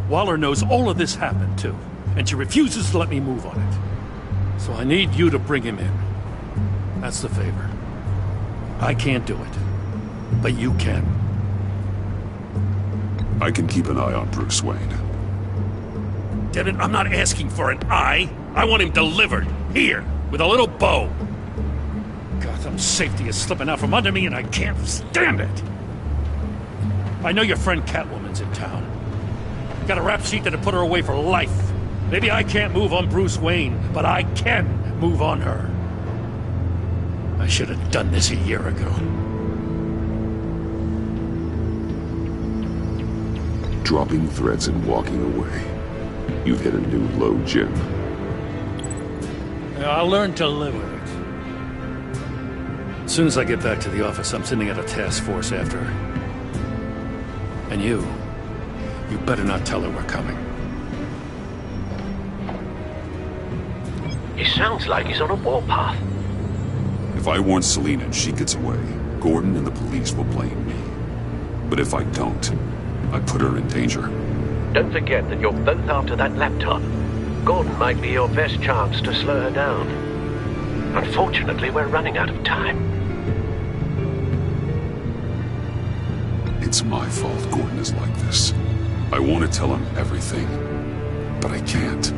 Waller knows all of this happened, too, and she refuses to let me move on it. So I need you to bring him in. That's the favor. I can't do it, but you can. I can keep an eye on Bruce Wayne. Damn it, I'm not asking for an eye. I want him delivered, here, with a little bow. Gotham's safety is slipping out from under me, and I can't stand it. I know your friend Catwoman's in town. Got a rap sheet that'll put her away for life. Maybe I can't move on Bruce Wayne, but I can move on her. I should have done this a year ago. Dropping threats and walking away. You've hit a new low, Jim. I'll learn to live with it. As soon as I get back to the office, I'm sending out a task force after her. And you better not tell her we're coming. He sounds like he's on a warpath. If I warn Selina and she gets away, Gordon and the police will blame me. But if I don't, I put her in danger. Don't forget that you're both after that laptop. Gordon might be your best chance to slow her down. Unfortunately, we're running out of time. It's my fault Gordon is like this. I want to tell him everything, but I can't.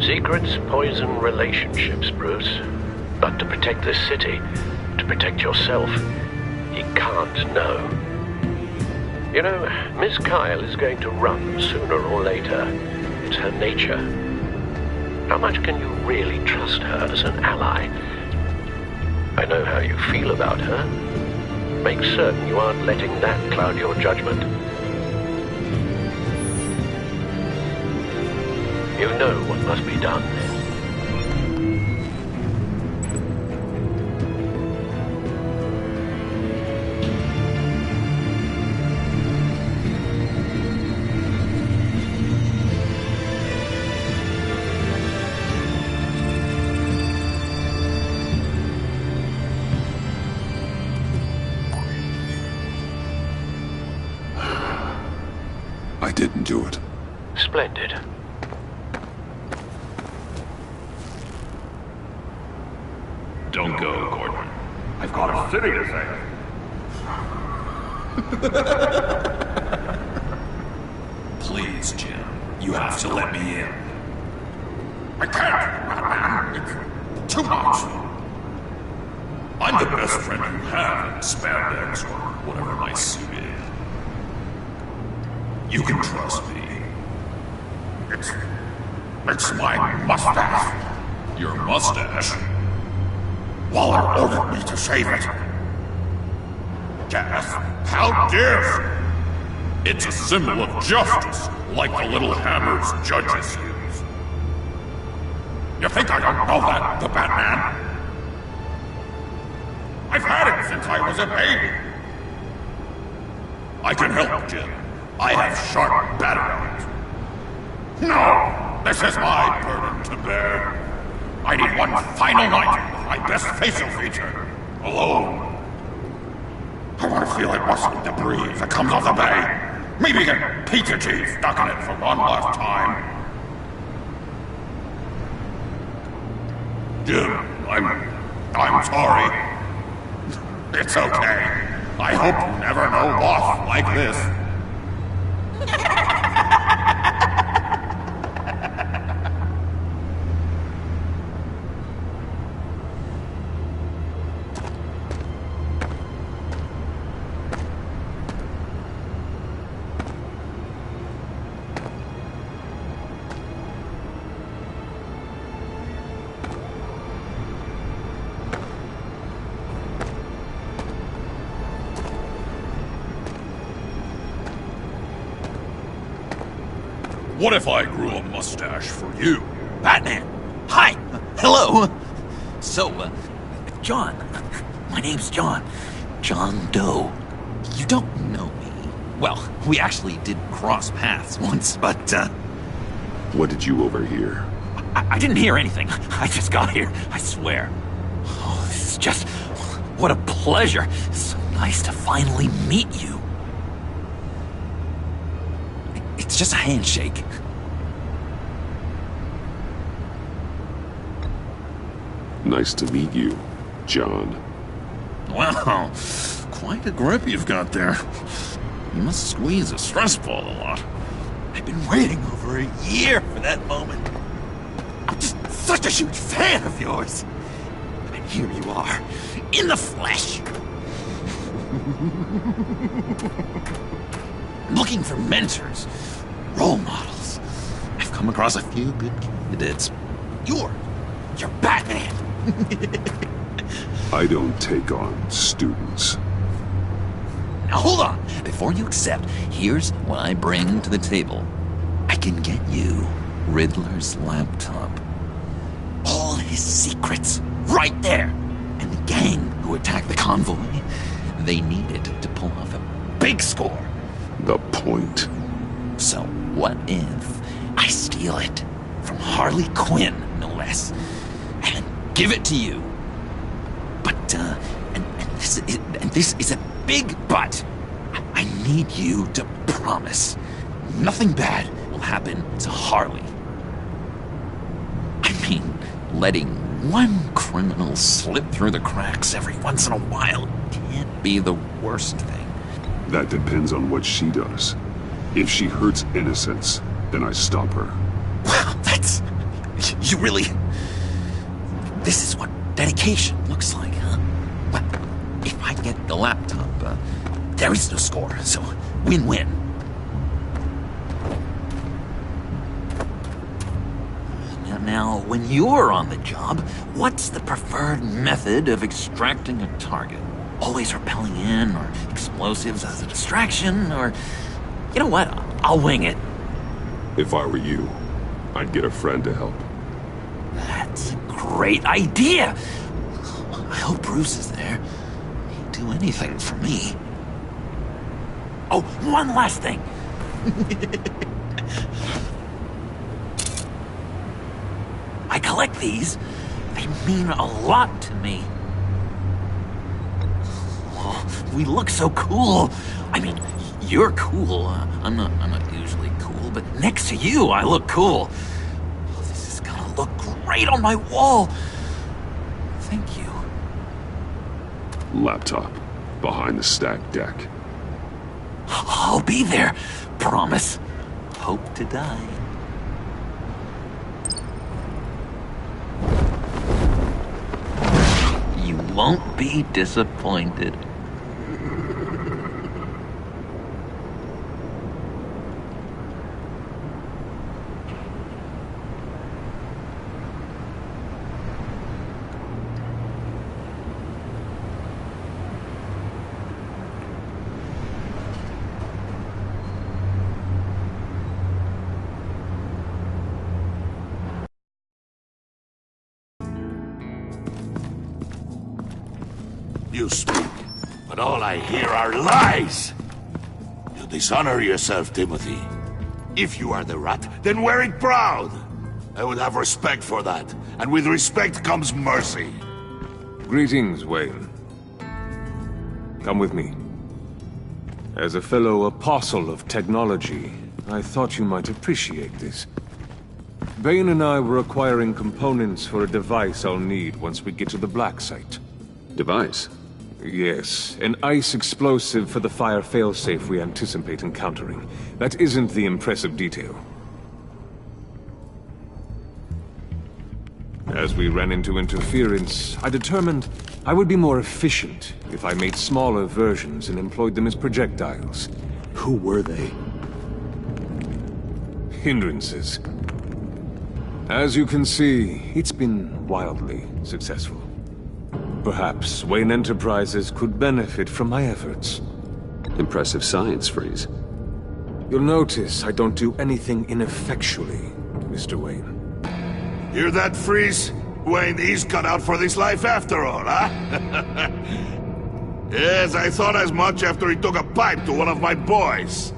Secrets poison relationships, Bruce. But to protect this city, to protect yourself, he can't know. You know, Miss Kyle is going to run sooner or later. It's her nature. How much can you really trust her as an ally? I know how you feel about her. Make certain you aren't letting that cloud your judgment. You know what must be done. I didn't do it. Splendid. Don't go, Gordon. I've got a city to save. Please, Jim. You have to let me in. I can't, Batman. It's too much. I'm the best friend you have in spandex or whatever my suit is. You can trust me. It's my mustache. Your mustache? Waller ordered me to shave it. Death, how dare you? It's a symbol of justice, like the little hammers judges use. You think I don't know that, the Batman? I've had it since I was a baby. I can help, Jim. I have sharp batteries. No! This is my burden to bear. I need one final night with my best facial feature. Alone. I want to feel it rustling the breeze that comes off the bay. Maybe get pizza cheese stuck in it for one last time. Jim, I'm sorry. It's okay. I hope you never know loss like this. what if I grew a mustache for you? Batman! Hi! Hello! So, John. My name's John. John Doe. You don't know me. Well, we actually did cross paths once, but, What did you overhear? I didn't hear anything. I just got here, I swear. Oh, this is just... what a pleasure. It's so nice to finally meet you. It's just a handshake. Nice to meet you, John. Wow, quite a grip you've got there. You must squeeze a stress ball a lot. I've been waiting over a year for that moment. I'm just such a huge fan of yours. And here you are, in the flesh. Looking for mentors, role models. I've come across a few good candidates. You're Batman. I don't take on students. Now hold on. Before you accept, here's what I bring to the table. I can get you Riddler's laptop. All his secrets, right there. And the gang who attacked the convoy, they needed to pull off a big score. The point. So what if I steal it from Harley Quinn, no less, and give it to you? But, and this is a big but. I need you to promise nothing bad will happen to Harley. I mean, letting one criminal slip through the cracks every once in a while can't be the worst thing. That depends on what she does. If she hurts innocents, then I stop her. Wow, that's... you really... This is what dedication looks like, huh? Well, if I get the laptop, there is no score, so win-win. Now, when you're on the job, what's the preferred method of extracting a target? Always rappelling in, or explosives as a distraction, or... You know what? I'll wing it. If I were you, I'd get a friend to help. That's a great idea! I hope Bruce is there. He'd do anything for me. Oh, one last thing! I collect these. They mean a lot to me. Oh, we look so cool. I mean, you're cool. I'm not usually cool, but next to you, I look cool. Oh, this is gonna look great on my wall. Thank you. Laptop. Behind the stacked deck. I'll be there. Promise. Hope to die. You won't be disappointed. You speak, but all I hear are lies! You dishonor yourself, Timothy. If you are the rat, then wear it proud! I would have respect for that, and with respect comes mercy. Greetings, Wayne. Come with me. As a fellow apostle of technology, I thought you might appreciate this. Bane and I were acquiring components for a device I'll need once we get to the Black Site. Device? Yes, an ice explosive for the fire failsafe we anticipate encountering. That isn't the impressive detail. As we ran into interference, I determined I would be more efficient if I made smaller versions and employed them as projectiles. Who were they? Hindrances. As you can see, it's been wildly successful. Perhaps Wayne Enterprises could benefit from my efforts. Impressive science, Freeze. You'll notice I don't do anything ineffectually, Mr. Wayne. Hear that, Freeze? Wayne is cut out for this life after all, huh? Yes, I thought as much after he took a pipe to one of my boys.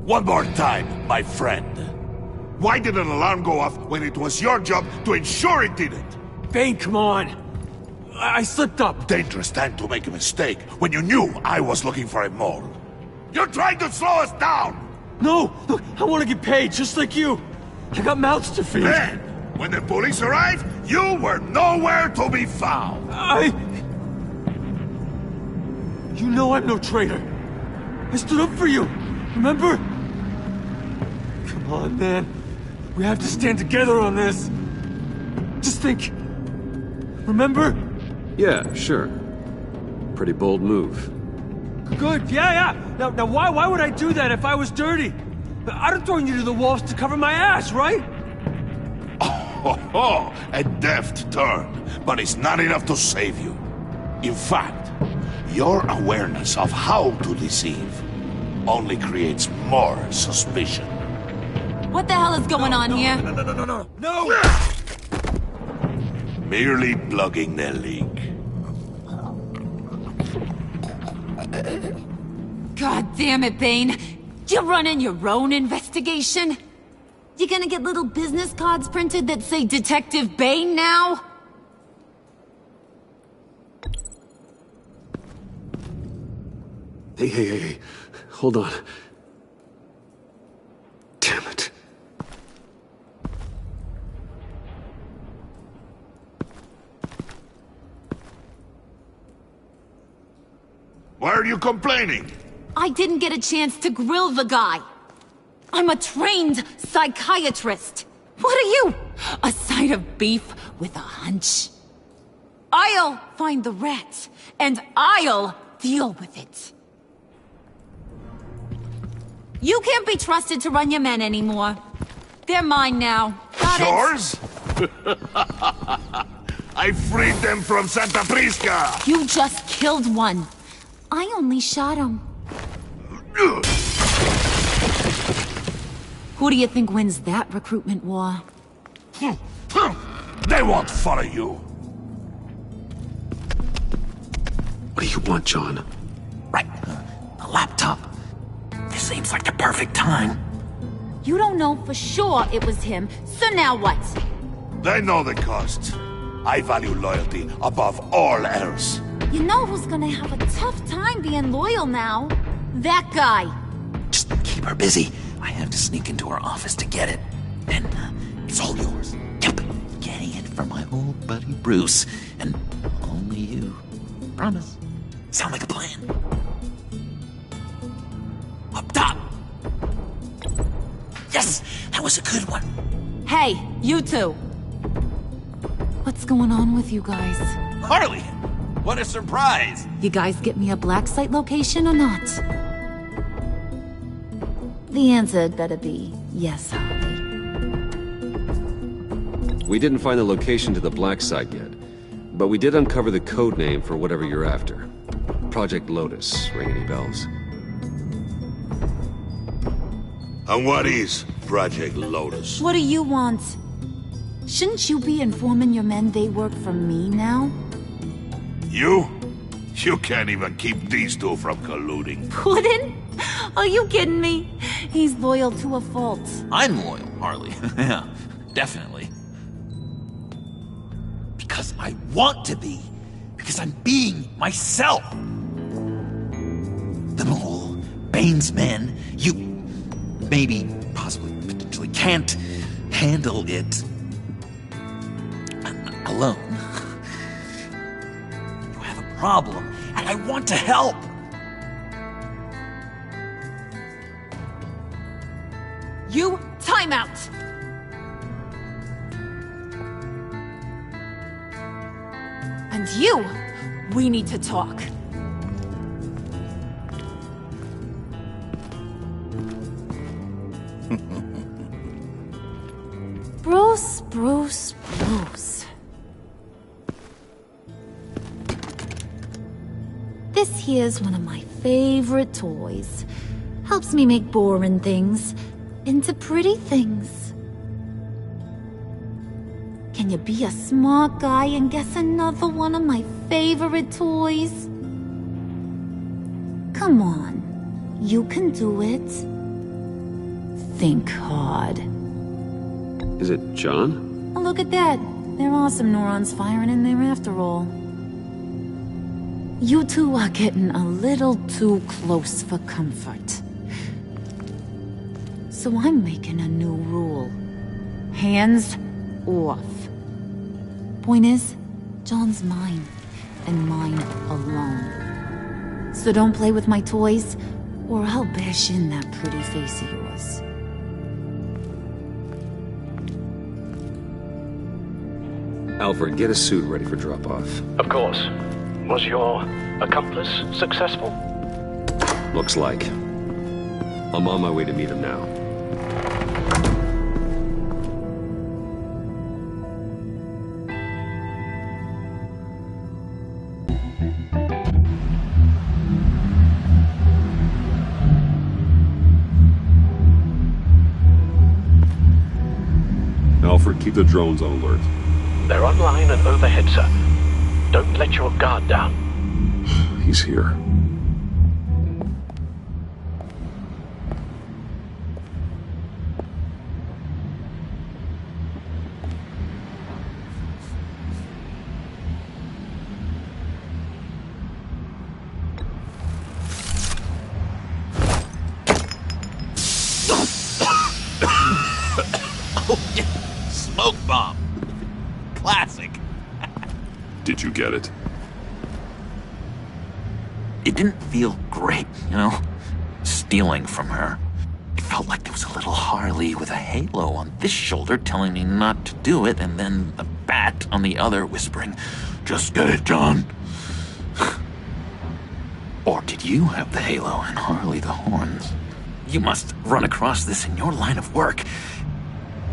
One more time, my friend. Why did an alarm go off when it was your job to ensure it didn't? Bane, come on! I slipped up! Dangerous time to make a mistake when you knew I was looking for a mole. You're trying to slow us down! No! Look, I want to get paid, just like you! I got mouths to feed! Then, when the police arrived, you were nowhere to be found! You know I'm no traitor! I stood up for you! Remember? Come on, man. We have to stand together on this! Just think... Remember? Yeah, sure. Pretty bold move. Good, yeah. Now why would I do that if I was dirty? I'd have thrown you to the wolves to cover my ass, right? Oh, a deft turn, but it's not enough to save you. In fact, your awareness of how to deceive only creates more suspicion. What the hell is going on here? No! Merely plugging the leak. God damn it, Bane. You're running your own investigation? You gonna get little business cards printed that say Detective Bane now? Hey. Hold on. Damn it. Why are you complaining? I didn't get a chance to grill the guy. I'm a trained psychiatrist. What are you? A side of beef with a hunch? I'll find the rat, and I'll deal with it. You can't be trusted to run your men anymore. They're mine now. Got Yours? I freed them from Santa Prisca! You just killed one. I only shot him. Who do you think wins that recruitment war? They won't follow you. What do you want, John? Right. A laptop. This seems like the perfect time. You don't know for sure it was him, so now what? They know the cost. I value loyalty above all else. You know who's gonna have a tough time being loyal now? That guy. Just keep her busy. I have to sneak into her office to get it. Then, it's all yours. Yep. Getting it from my old buddy Bruce. And only you. Promise. Sound like a plan? Up top! Yes! That was a good one. Hey, you two. What's going on with you guys? Harley! What a surprise! You guys get me a black site location or not? The answer had better be yes, Harley. We didn't find the location to the black site yet, but we did uncover the code name for whatever you're after. Project Lotus. Ring any bells? And what is Project Lotus? What do you want? Shouldn't you be informing your men they work for me now? You? You can't even keep these two from colluding. Puddin'? Are you kidding me? He's loyal to a fault. I'm loyal, Harley. Yeah, definitely. Because I want to be. Because I'm being myself. The mole, Bane's men, you maybe, possibly, potentially can't handle it alone. You have a problem, and I want to help. You, time out! And you, we need to talk. Bruce. This here's one of my favorite toys. Helps me make boring things into pretty things. Can you be a smart guy and guess another one of my favorite toys? Come on, you can do it. Think hard. Is it John? Oh, look at that. There are some neurons firing in there after all. You two are getting a little too close for comfort. So I'm making a new rule. Hands off. Point is, John's mine, and mine alone. So don't play with my toys, or I'll bash in that pretty face of yours. Alfred, get a suit ready for drop-off. Of course. Was your accomplice successful? Looks like. I'm on my way to meet him now. Alfred, keep the drones on alert. They're online and overhead, sir. Don't let your guard down. He's here. Oh, yeah. Smoke bomb. Classic. Did you get it? It didn't feel great, you know? Stealing from her. It felt like there was a little Harley with a halo on this shoulder telling me not to do it, and then the bat on the other whispering, "Just get it, John." Or did you have the halo and Harley the horns? You must run across this in your line of work.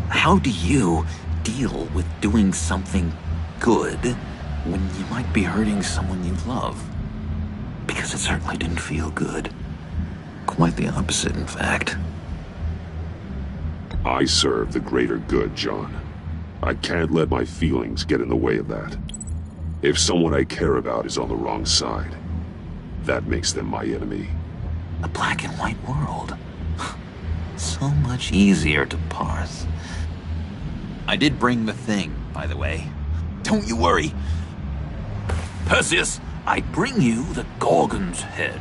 How do you deal with doing something good when you might be hurting someone you love? Because it certainly didn't feel good. Quite the opposite, in fact. I serve the greater good, John. I can't let my feelings get in the way of that. If someone I care about is on the wrong side, that makes them my enemy. A black and white world. So much easier to parse. I did bring the thing, by the way. Don't you worry. Perseus, I bring you the Gorgon's head.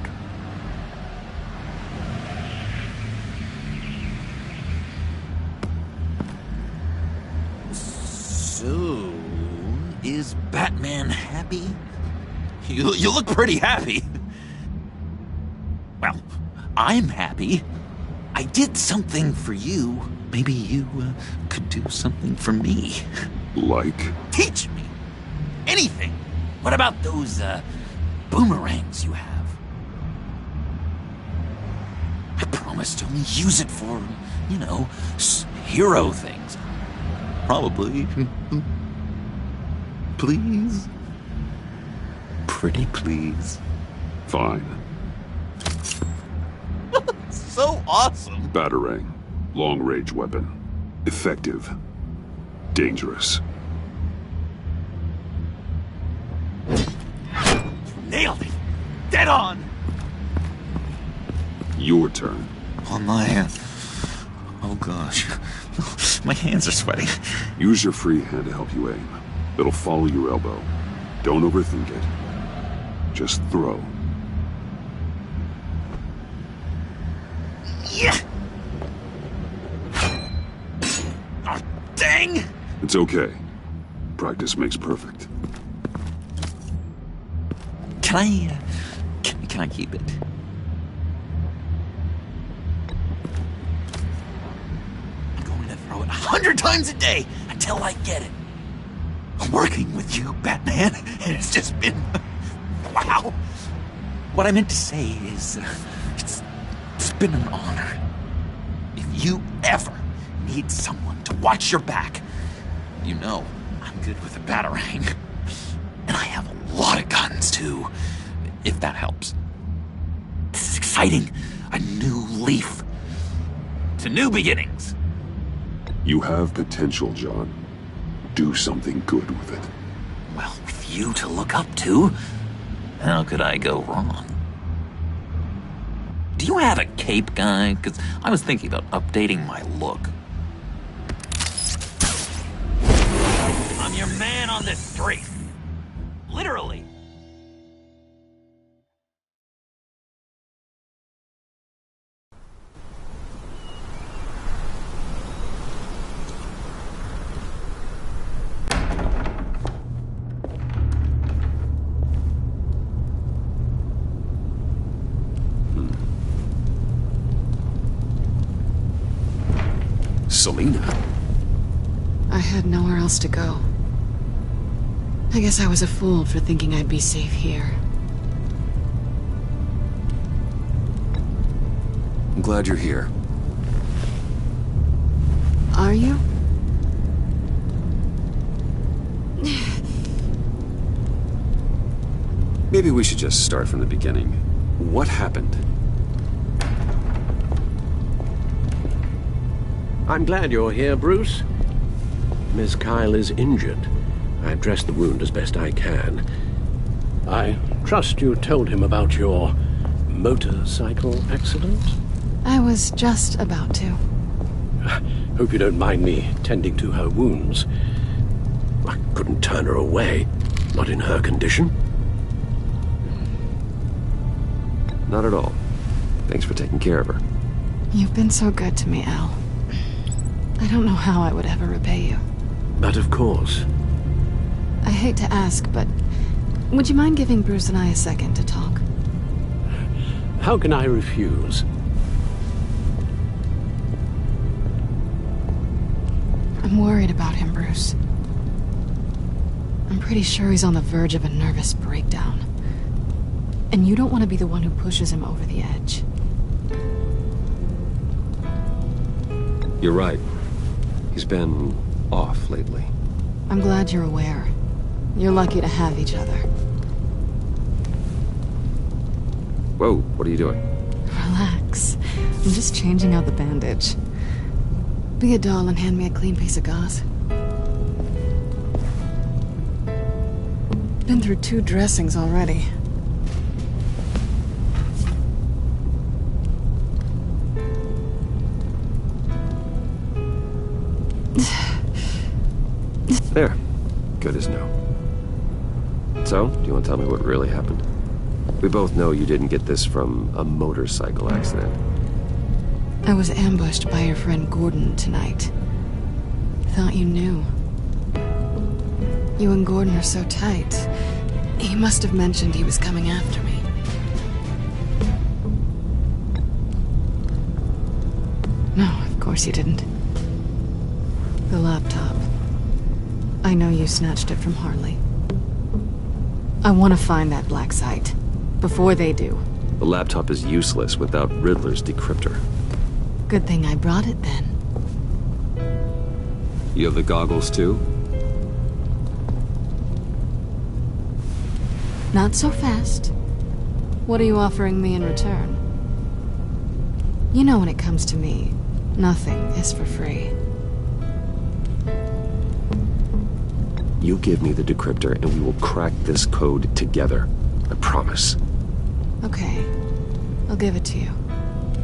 So, is Batman happy? You look pretty happy. Well, I'm happy. I did something for you. Maybe you could do something for me. Like? Teach me. Anything. What about those boomerangs you have? I promised to only use it for, you know, hero things. Probably. Please? Pretty please. Fine. So awesome. Batarang. Long-range weapon. Effective. Dangerous. Nailed it. Dead on. Your turn. On my... Oh gosh. My hands are sweating. Use your free hand to help you aim. It'll follow your elbow. Don't overthink it. Just throw. Yeah. Oh, dang! It's okay. Practice makes perfect. Can I keep it? I'm going to throw it 100 times a day until I get it. I'm working with you, Batman, and it's just been... wow. What I meant to say is, it's been an honor. If you ever need someone to watch your back, you know I'm good with a batarang. And I have a lot of guns, too, if that helps. This is exciting. A new leaf. To new beginnings. You have potential, John. Do something good with it. Well, with you to look up to, how could I go wrong? Do you have a cape, guy? Because I was thinking about updating my look. I'm your man on this street. Literally. Selina? I had nowhere else to go. I guess I was a fool for thinking I'd be safe here. I'm glad you're here. Are you? Maybe we should just start from the beginning. What happened? I'm glad you're here, Bruce. Miss Kyle is injured. I've dressed the wound as best I can. I trust you told him about your motorcycle accident? I was just about to. Hope you don't mind me tending to her wounds. I couldn't turn her away, not in her condition. Not at all. Thanks for taking care of her. You've been so good to me, Al. I don't know how I would ever repay you. But of course. I hate to ask, but would you mind giving Bruce and I a second to talk? How can I refuse? I'm worried about him, Bruce. I'm pretty sure he's on the verge of a nervous breakdown. And you don't want to be the one who pushes him over the edge. You're right. He's been off lately. I'm glad you're aware. You're lucky to have each other. Whoa, what are you doing? Relax. I'm just changing out the bandage. Be a doll and hand me a clean piece of gauze. Been through 2 dressings already. There. Good as new. So, do you want to tell me what really happened? We both know you didn't get this from a motorcycle accident. I was ambushed by your friend Gordon tonight. Thought you knew. You and Gordon are so tight. He must have mentioned he was coming after me. No, of course he didn't. The laptop. I know you snatched it from Harley. I want to find that black site. Before they do. The laptop is useless without Riddler's decryptor. Good thing I brought it then. You have the goggles too? Not so fast. What are you offering me in return? You know when it comes to me, nothing is for free. You give me the decryptor and we will crack this code together. I promise. Okay. I'll give it to you.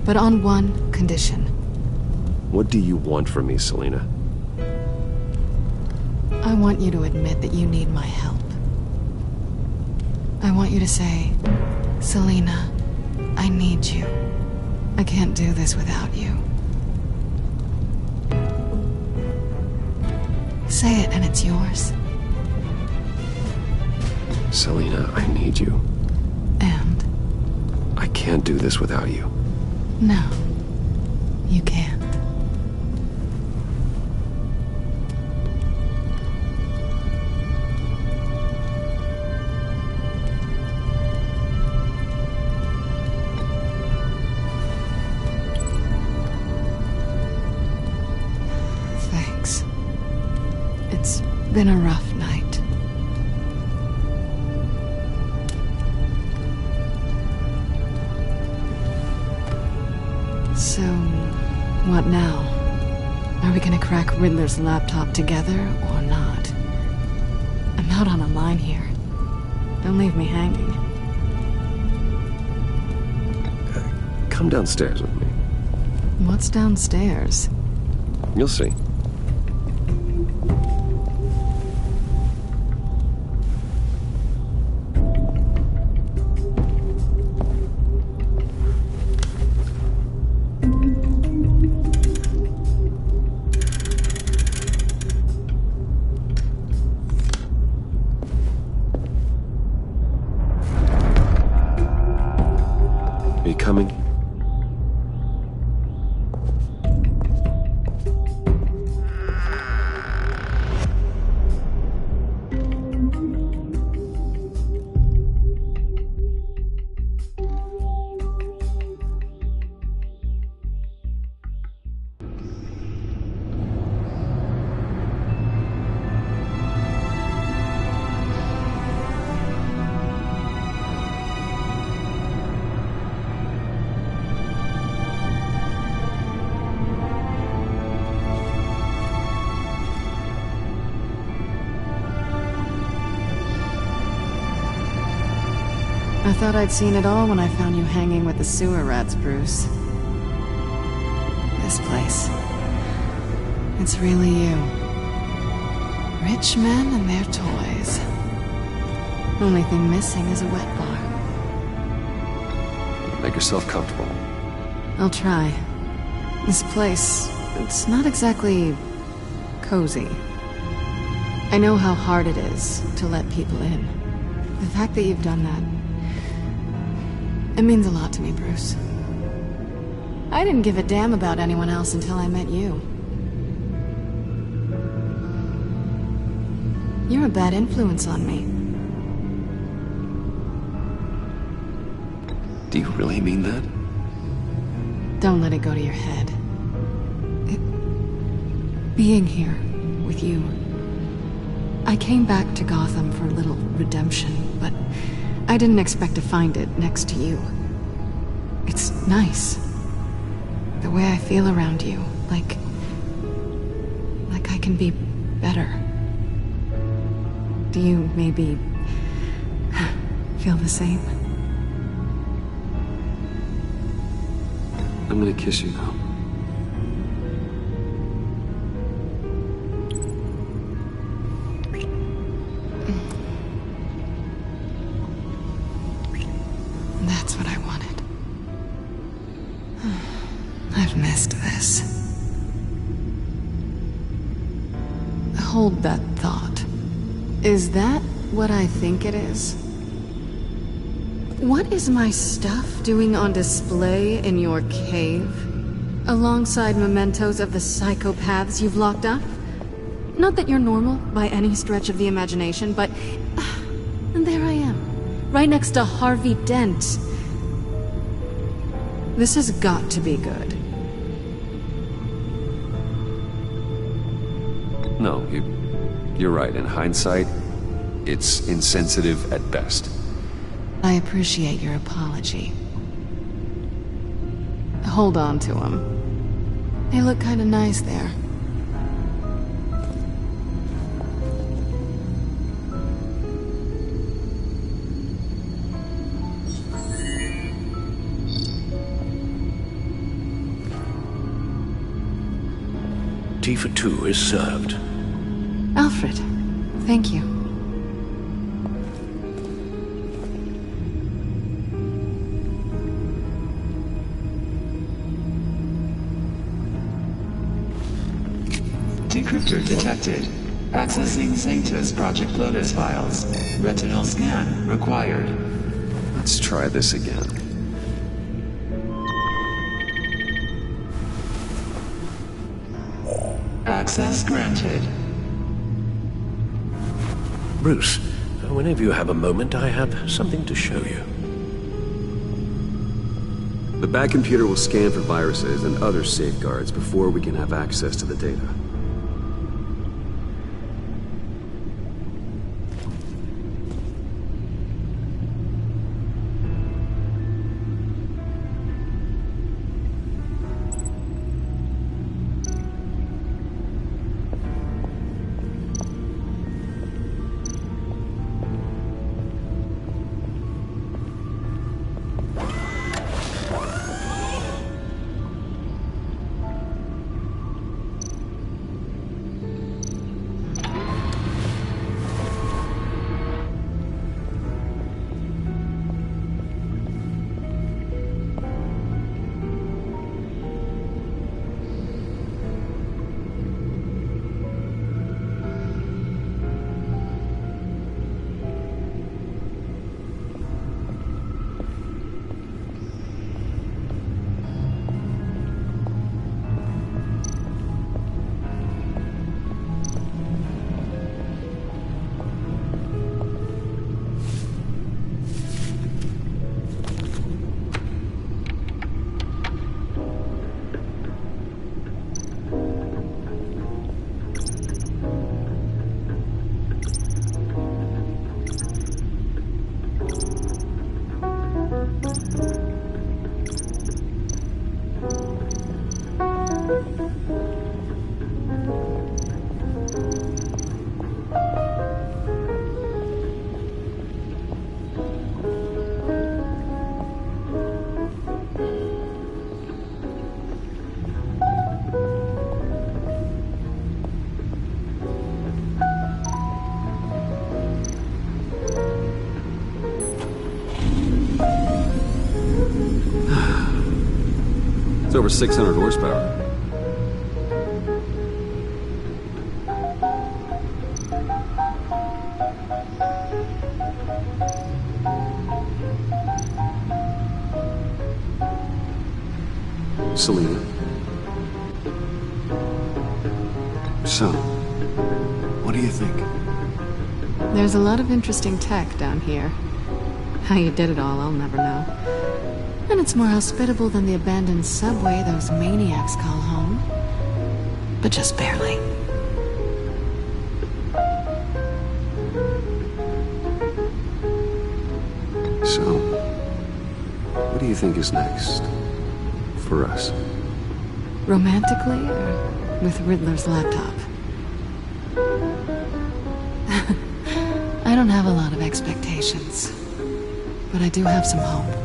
But on one condition. What do you want from me, Selina? I want you to admit that you need my help. I want you to say, Selina, I need you. I can't do this without you. Say it and it's yours. Selina, I need you. And? I can't do this without you. No, you can't. Thanks. It's been a rough night. So, what now? Are we gonna crack Riddler's laptop together, or not? I'm out on a line here. Don't leave me hanging. Come downstairs with me. What's downstairs? You'll see. Are you coming? I thought I'd seen it all when I found you hanging with the sewer rats, Bruce. This place. It's really you. Rich men and their toys. Only thing missing is a wet bar. Make yourself comfortable. I'll try. This place, it's not exactly cozy. I know how hard it is to let people in. The fact that you've done that, it means a lot to me, Bruce. I didn't give a damn about anyone else until I met you. You're a bad influence on me. Do you really mean that? being here with you. I came back to Gotham for a little redemption, but I didn't expect to find it next to you. It's nice. The way I feel around you, like I can be better. Do you maybe feel the same? I'm gonna kiss you now. That's what I wanted. I've missed this. Hold that thought. Is that what I think it is? What is my stuff doing on display in your cave? Alongside mementos of the psychopaths you've locked up? Not that you're normal by any stretch of the imagination, but... and there I am, right next to Harvey Dent. This has got to be good. No, you're right. In hindsight, it's insensitive at best. I appreciate your apology. Hold on to them. They look kinda nice there. Tea for two is served. Alfred, thank you. Decryptor detected. Accessing Sanctus Project Lotus files. Retinal scan required. Let's try this again. Access granted. Bruce, whenever you have a moment, I have something to show you. The back computer will scan for viruses and other safeguards before we can have access to the data. It's over 600 horsepower. Selena. So, what do you think? There's a lot of interesting tech down here. How you did it all, I'll never know. And it's more hospitable than the abandoned subway those maniacs call home. but just barely. So, what do you think is next? For us? Romantically, or with Riddler's laptop? I don't have a lot of expectations, but I do have some hope.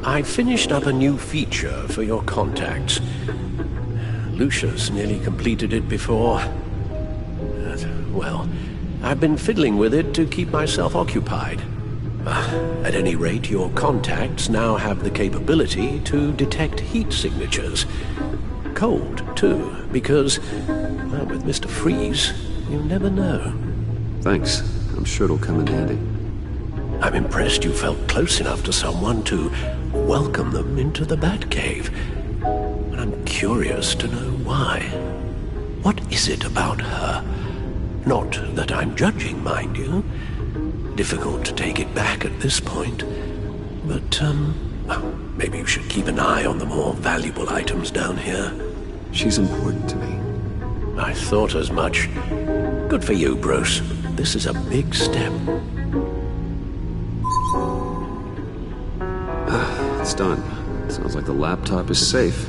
I finished up a new feature for your contacts. Lucius nearly completed it before. Well, I've been fiddling with it to keep myself occupied. At any rate, your contacts now have the capability to detect heat signatures. Cold, too, because, well, with Mr. Freeze, you never know. Thanks. I'm sure it'll come in handy. I'm impressed you felt close enough to someone to welcome them into the Batcave. And I'm curious to know why. What is it about her? Not that I'm judging, mind you. Difficult to take it back at this point. But, well, maybe you should keep an eye on the more valuable items down here. She's important to me. I thought as much. Good for you, Bruce. This is a big step. It's done. Sounds like the laptop is safe.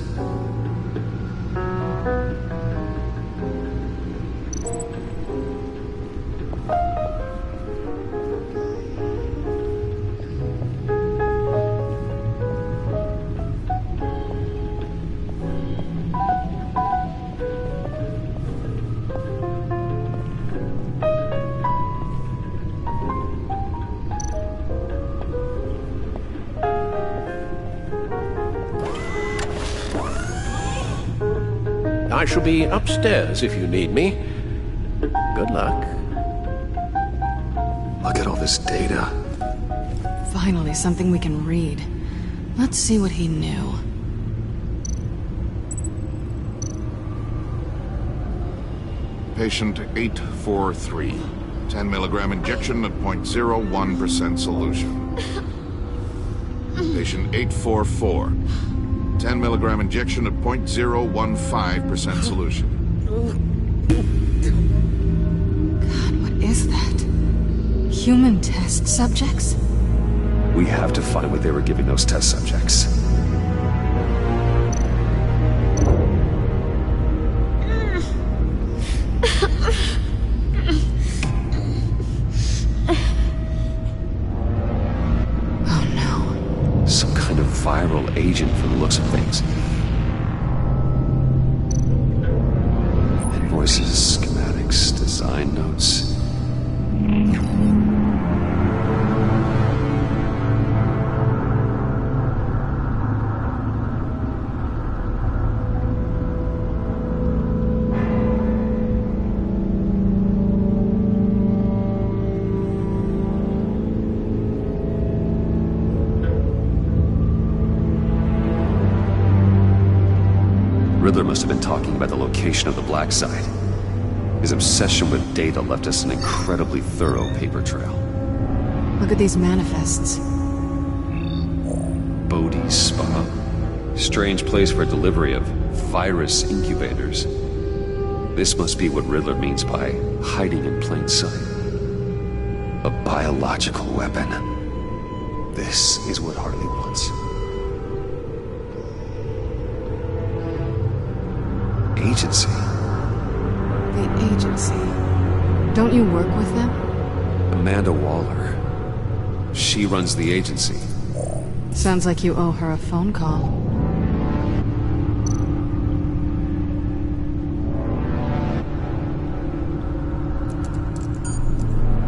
I shall be upstairs if you need me. Good luck. Look at all this data. Finally, something we can read. Let's see what he knew. Patient 843. 10 milligram injection at 0.01% solution. Patient 844. 10 milligram injection at 0.015% solution. God, what is that? Human test subjects? We have to find what they were giving those test subjects. Viral agent from the looks of things. Invoices, schematics, design notes. Riddler must have been talking about the location of the black site. His obsession with data left us an incredibly thorough paper trail. Look at these manifests. Bodhi's Spa. Strange place for delivery of virus incubators. This must be what Riddler means by hiding in plain sight. A biological weapon. This is what Harley wants. Agency. The agency. Don't you work with them? Amanda Waller. She runs the agency. Sounds like you owe her a phone call.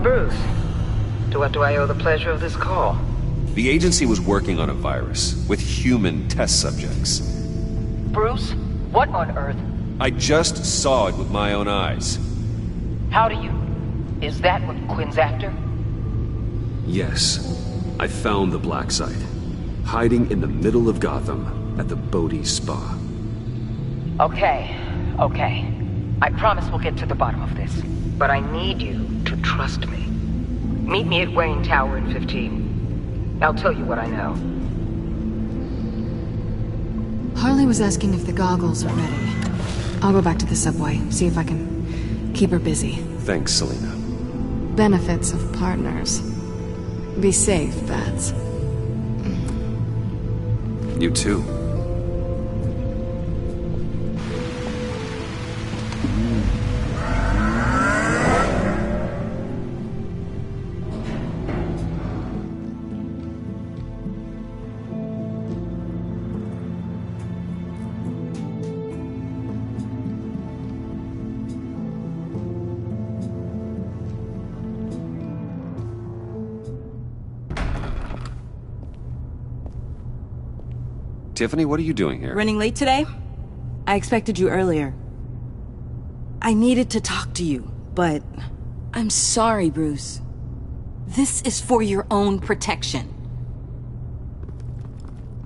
Bruce, to what do I owe the pleasure of this call? The agency was working on a virus with human test subjects. Bruce, what on earth? I just saw it with my own eyes. How do you... Is that what Quinn's after? Yes. I found the black site. Hiding in the middle of Gotham at the Bodhi Spa. Okay. I promise we'll get to the bottom of this. But I need you to trust me. Meet me at Wayne Tower in 15. I'll tell you what I know. Harley was asking if the goggles are ready. I'll go back to the subway, see if I can keep her busy. Thanks, Selina. Benefits of partners. Be safe, Bats. You too. Tiffany, what are you doing here? Running late today? I expected you earlier. I needed to talk to you, but... I'm sorry, Bruce. This is for your own protection.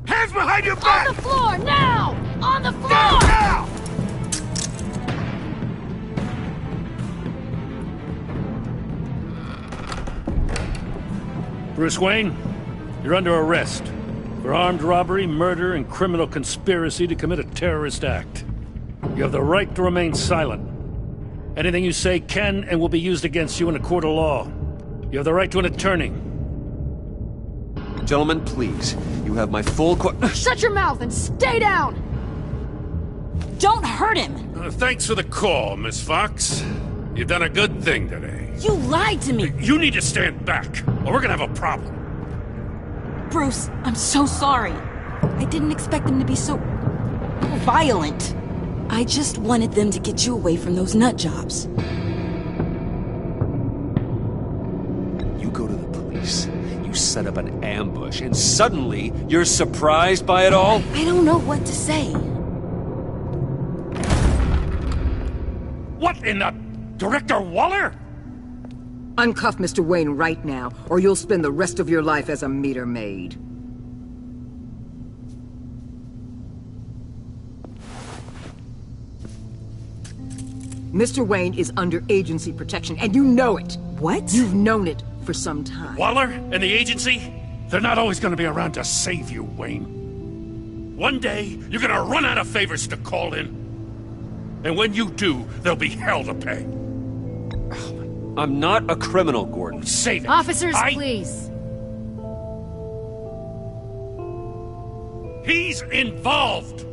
Hands behind your back! On the floor, now! On the floor! Now! Bruce Wayne, you're under arrest for armed robbery, murder, and criminal conspiracy to commit a terrorist act. You have the right to remain silent. Anything you say can and will be used against you in a court of law. You have the right to an attorney. Gentlemen, please. You have my full Shut your mouth and stay down! Don't hurt him! Thanks for the call, Miss Fox. You've done a good thing today. You lied to me! You need to stand back, or we're gonna have a problem. Bruce, I'm so sorry. I didn't expect them to be so... violent. I just wanted them to get you away from those nut jobs. You go to the police, you set up an ambush, and suddenly you're surprised by it all? I don't know what to say. What in the... Director Waller? Uncuff Mr. Wayne right now, or you'll spend the rest of your life as a meter maid. Mr. Wayne is under agency protection, and you know it. What? You've known it for some time. Waller and the agency? They're not always gonna be around to save you, Wayne. One day, you're gonna run out of favors to call in. And when you do, there'll be hell to pay. I'm not a criminal, Gordon. Save it. Officers, please. He's involved.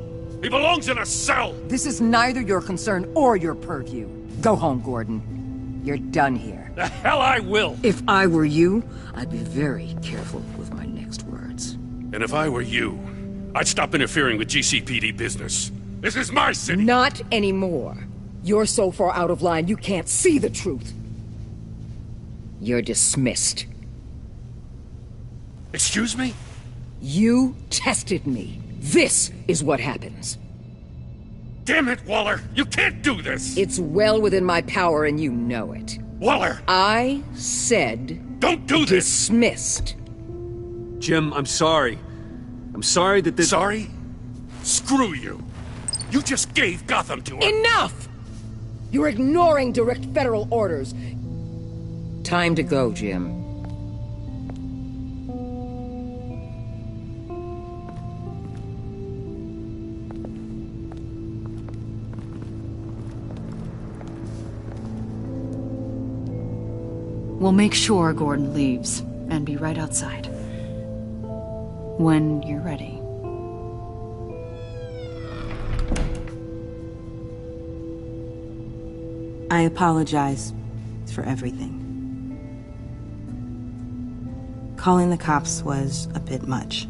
He belongs in a cell. This is neither your concern or your purview. Go home, Gordon. You're done here. The hell I will. If I were you, I'd be very careful with my next words. And if I were you, I'd stop interfering with GCPD business. This is my city. Not anymore. You're so far out of line, you can't see the truth. You're dismissed. Excuse me? You tested me. This is what happens. Damn it, Waller! You can't do this! It's well within my power and you know it. Waller! I said... Don't do this! Dismissed. Jim, I'm sorry. I'm sorry that this... Sorry? Screw you! You just gave Gotham to her! Enough! You're ignoring direct federal orders. Time to go, Jim. We'll make sure Gordon leaves, and be right outside. When you're ready. I apologize for everything. Calling the cops was a bit much.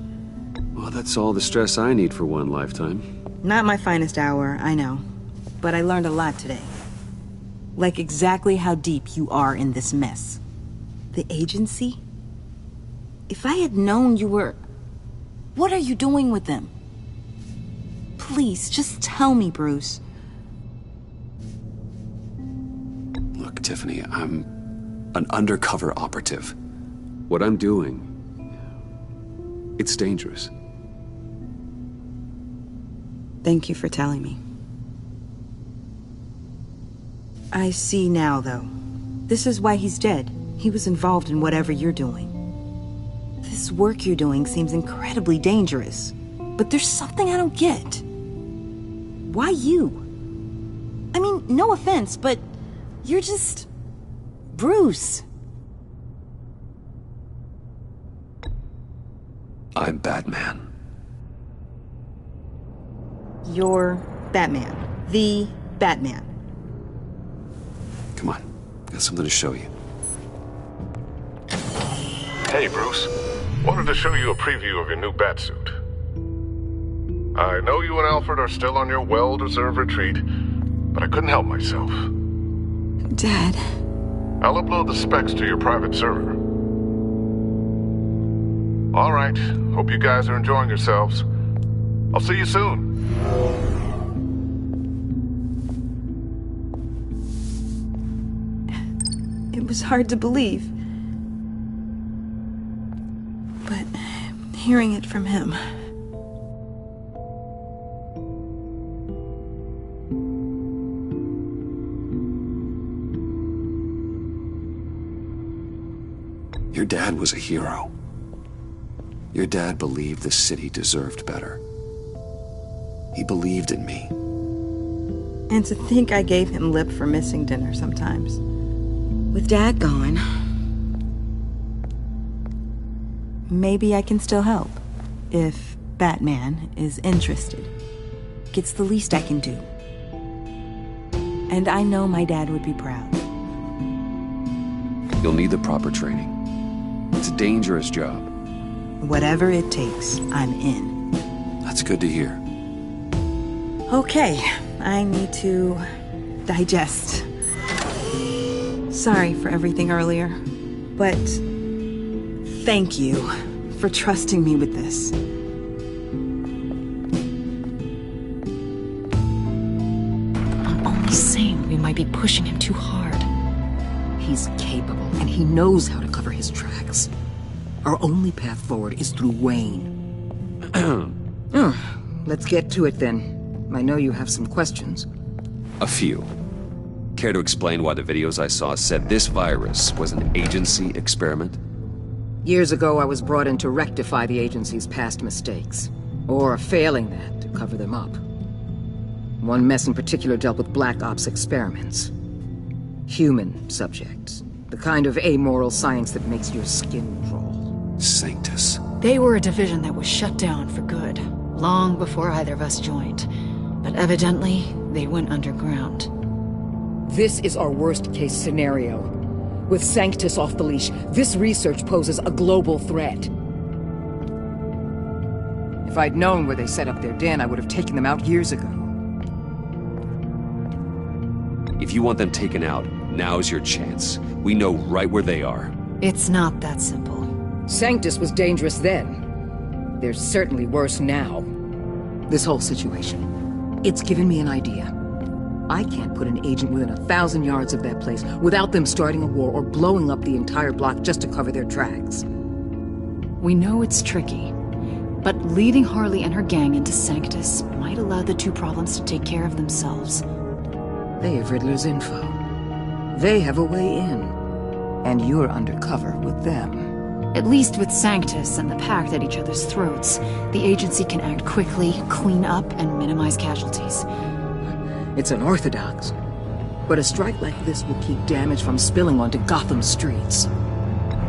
Well, that's all the stress I need for one lifetime. Not my finest hour, I know. But I learned a lot today. Like exactly how deep you are in this mess. The agency? If I had known you were... What are you doing with them? Please, just tell me, Bruce. Look, Tiffany, I'm an undercover operative. What I'm doing, it's dangerous. Thank you for telling me. I see now, though. This is why he's dead. He was involved in whatever you're doing. This work you're doing seems incredibly dangerous. But there's something I don't get. Why you? I mean, no offense, but you're just... Bruce. I'm Batman. You're Batman. The Batman. Come on, got something to show you. Hey, Bruce. Wanted to show you a preview of your new Batsuit. I know you and Alfred are still on your well-deserved retreat, but I couldn't help myself. Dad. I'll upload the specs to your private server. All right. Hope you guys are enjoying yourselves. I'll see you soon. It was hard to believe. But hearing it from him... Your dad was a hero. Your dad believed the city deserved better. He believed in me. And to think I gave him lip for missing dinner sometimes. With Dad gone... Maybe I can still help. If Batman is interested. It's the least I can do. And I know my dad would be proud. You'll need the proper training. It's a dangerous job. Whatever it takes, I'm in. That's good to hear. Okay, I need to digest. Sorry for everything earlier, but thank you for trusting me with this. I'm only saying we might be pushing him too hard. He's capable, and he knows how to cover his tracks. Our only path forward is through Wayne. Let's get to it then. I know you have some questions. A few. Care to explain why the videos I saw said this virus was an agency experiment? Years ago, I was brought in to rectify the agency's past mistakes. Or failing that, to cover them up. One mess in particular dealt with Black Ops experiments. Human subjects. The kind of amoral science that makes your skin crawl. Sanctus. They were a division that was shut down for good, long before either of us joined. But evidently, they went underground. This is our worst-case scenario. With Sanctus off the leash, this research poses a global threat. If I'd known where they set up their den, I would have taken them out years ago. If you want them taken out, now's your chance. We know right where they are. It's not that simple. Sanctus was dangerous then. They're certainly worse now. This whole situation, it's given me an idea. I can't put an agent within 1,000 yards of that place without them starting a war or blowing up the entire block just to cover their tracks. We know it's tricky, But leading Harley and her gang into Sanctus might allow the two problems to take care of themselves. They have Riddler's info. They have a way in. And you're undercover with them. At least with Sanctus and the Pact at each other's throats, the agency can act quickly, clean up, and minimize casualties. It's unorthodox. But a strike like this will keep damage from spilling onto Gotham streets.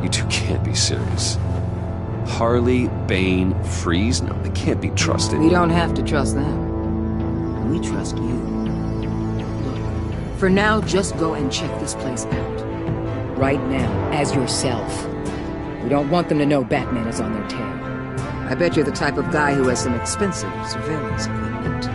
You two can't be serious. Harley, Bane, Freeze? No, they can't be trusted. We don't have to trust them. We trust you. Look, for now, just go and check this place out. Right now, as yourself. We don't want them to know Batman is on their tail. I bet you're the type of guy who has some expensive surveillance equipment.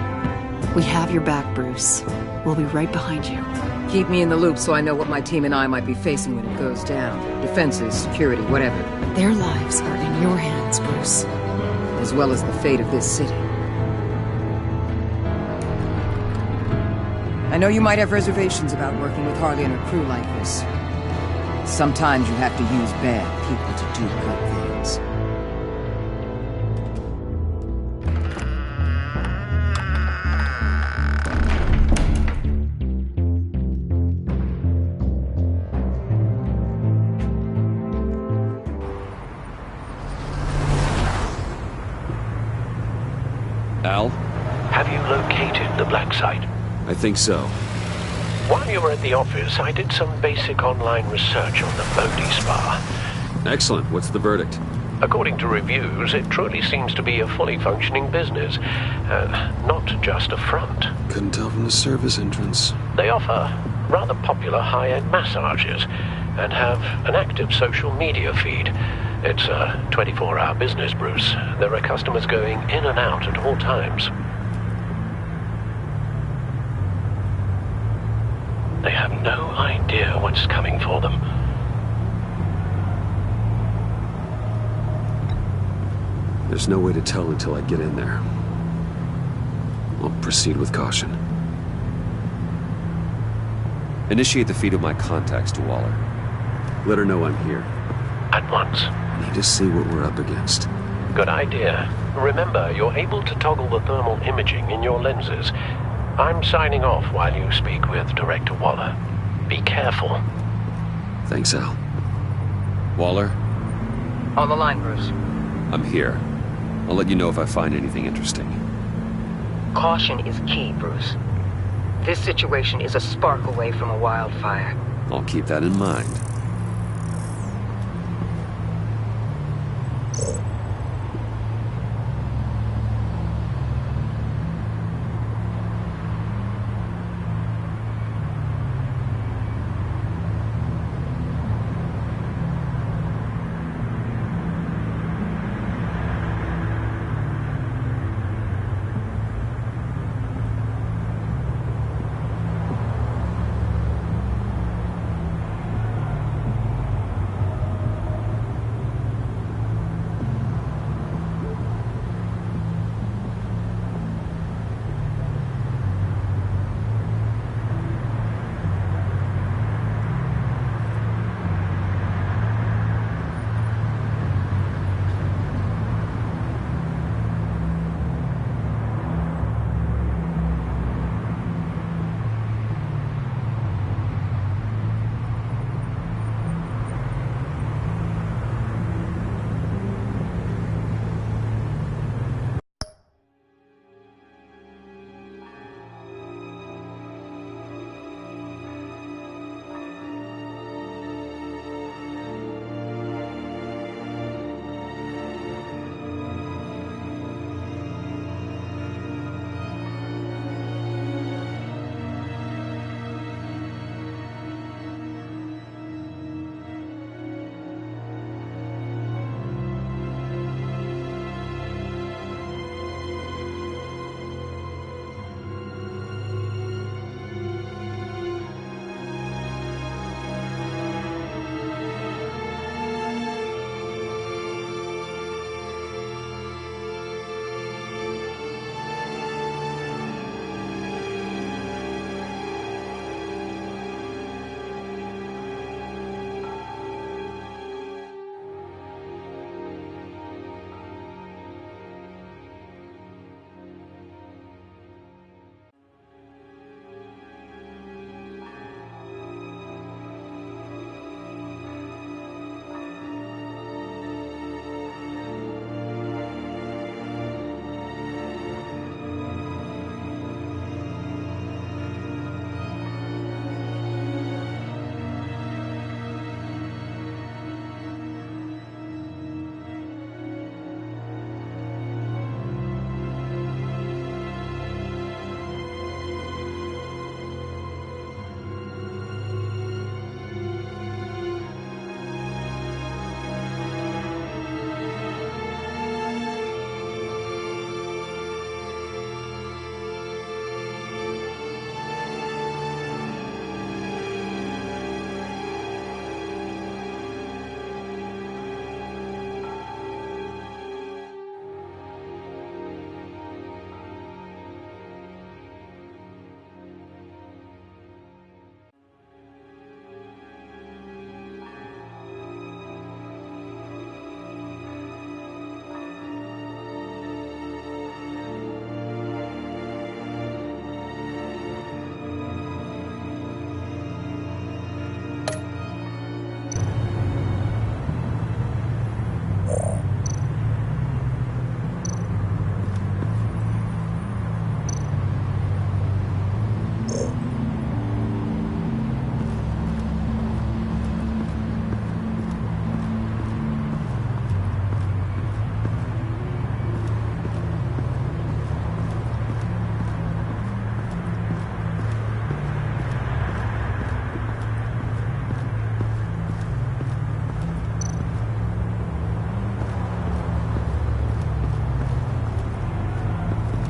We have your back, Bruce. We'll be right behind you. Keep me in the loop so I know what my team and I might be facing when it goes down. Defenses, security, whatever. Their lives are in your hands, Bruce. As well as the fate of this city. I know you might have reservations about working with Harley and her crew like this. Sometimes you have to use bad people to do good things. Al? Have you located the black site? I think so. While you were at the office, I did some basic online research on the Bodhi Spa. Excellent. What's the verdict? According to reviews, it truly seems to be a fully functioning business, not just a front. Couldn't tell from the service entrance. They offer rather popular high-end massages and have an active social media feed. It's a 24-hour business, Bruce. There are customers going in and out at all times. They have no idea what's coming for them. There's no way to tell until I get in there. I'll proceed with caution. Initiate the feed of my contacts to Waller. Let her know I'm here. At once. I need to see what we're up against. Good idea. Remember, you're able to toggle the thermal imaging in your lenses. I'm signing off while you speak with Director Waller. Be careful. Thanks, Al. Waller? On the line, Bruce. I'm here. I'll let you know if I find anything interesting. Caution is key, Bruce. This situation is a spark away from a wildfire. I'll keep that in mind.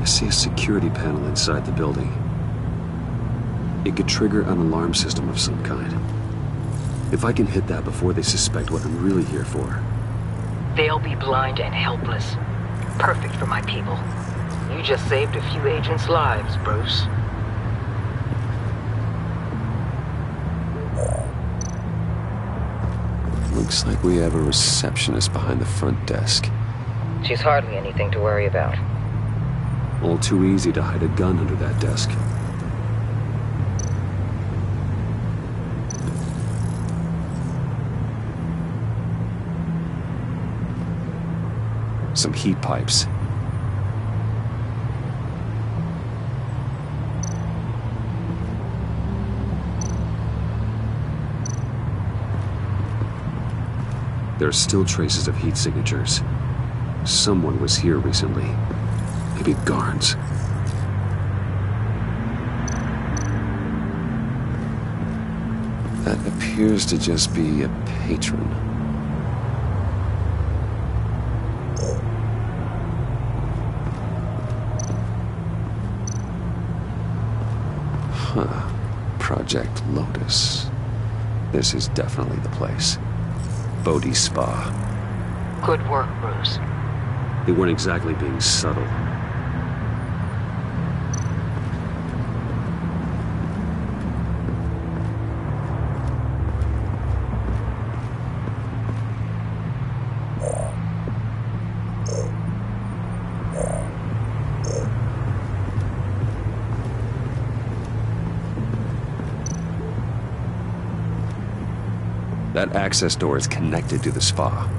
I see a security panel inside the building. It could trigger an alarm system of some kind. If I can hit that before they suspect what I'm really here for. They'll be blind and helpless. Perfect for my people. You just saved a few agents' lives, Bruce. Looks like we have a receptionist behind the front desk. She's hardly anything to worry about. All too easy to hide a gun under that desk. Some heat pipes. There are still traces of heat signatures. Someone was here recently. Maybe guards. That appears to just be a patron. Huh. Project Lotus. This is definitely the place. Bodhi Spa. Good work, Bruce. They weren't exactly being subtle. That access door is connected to the spa.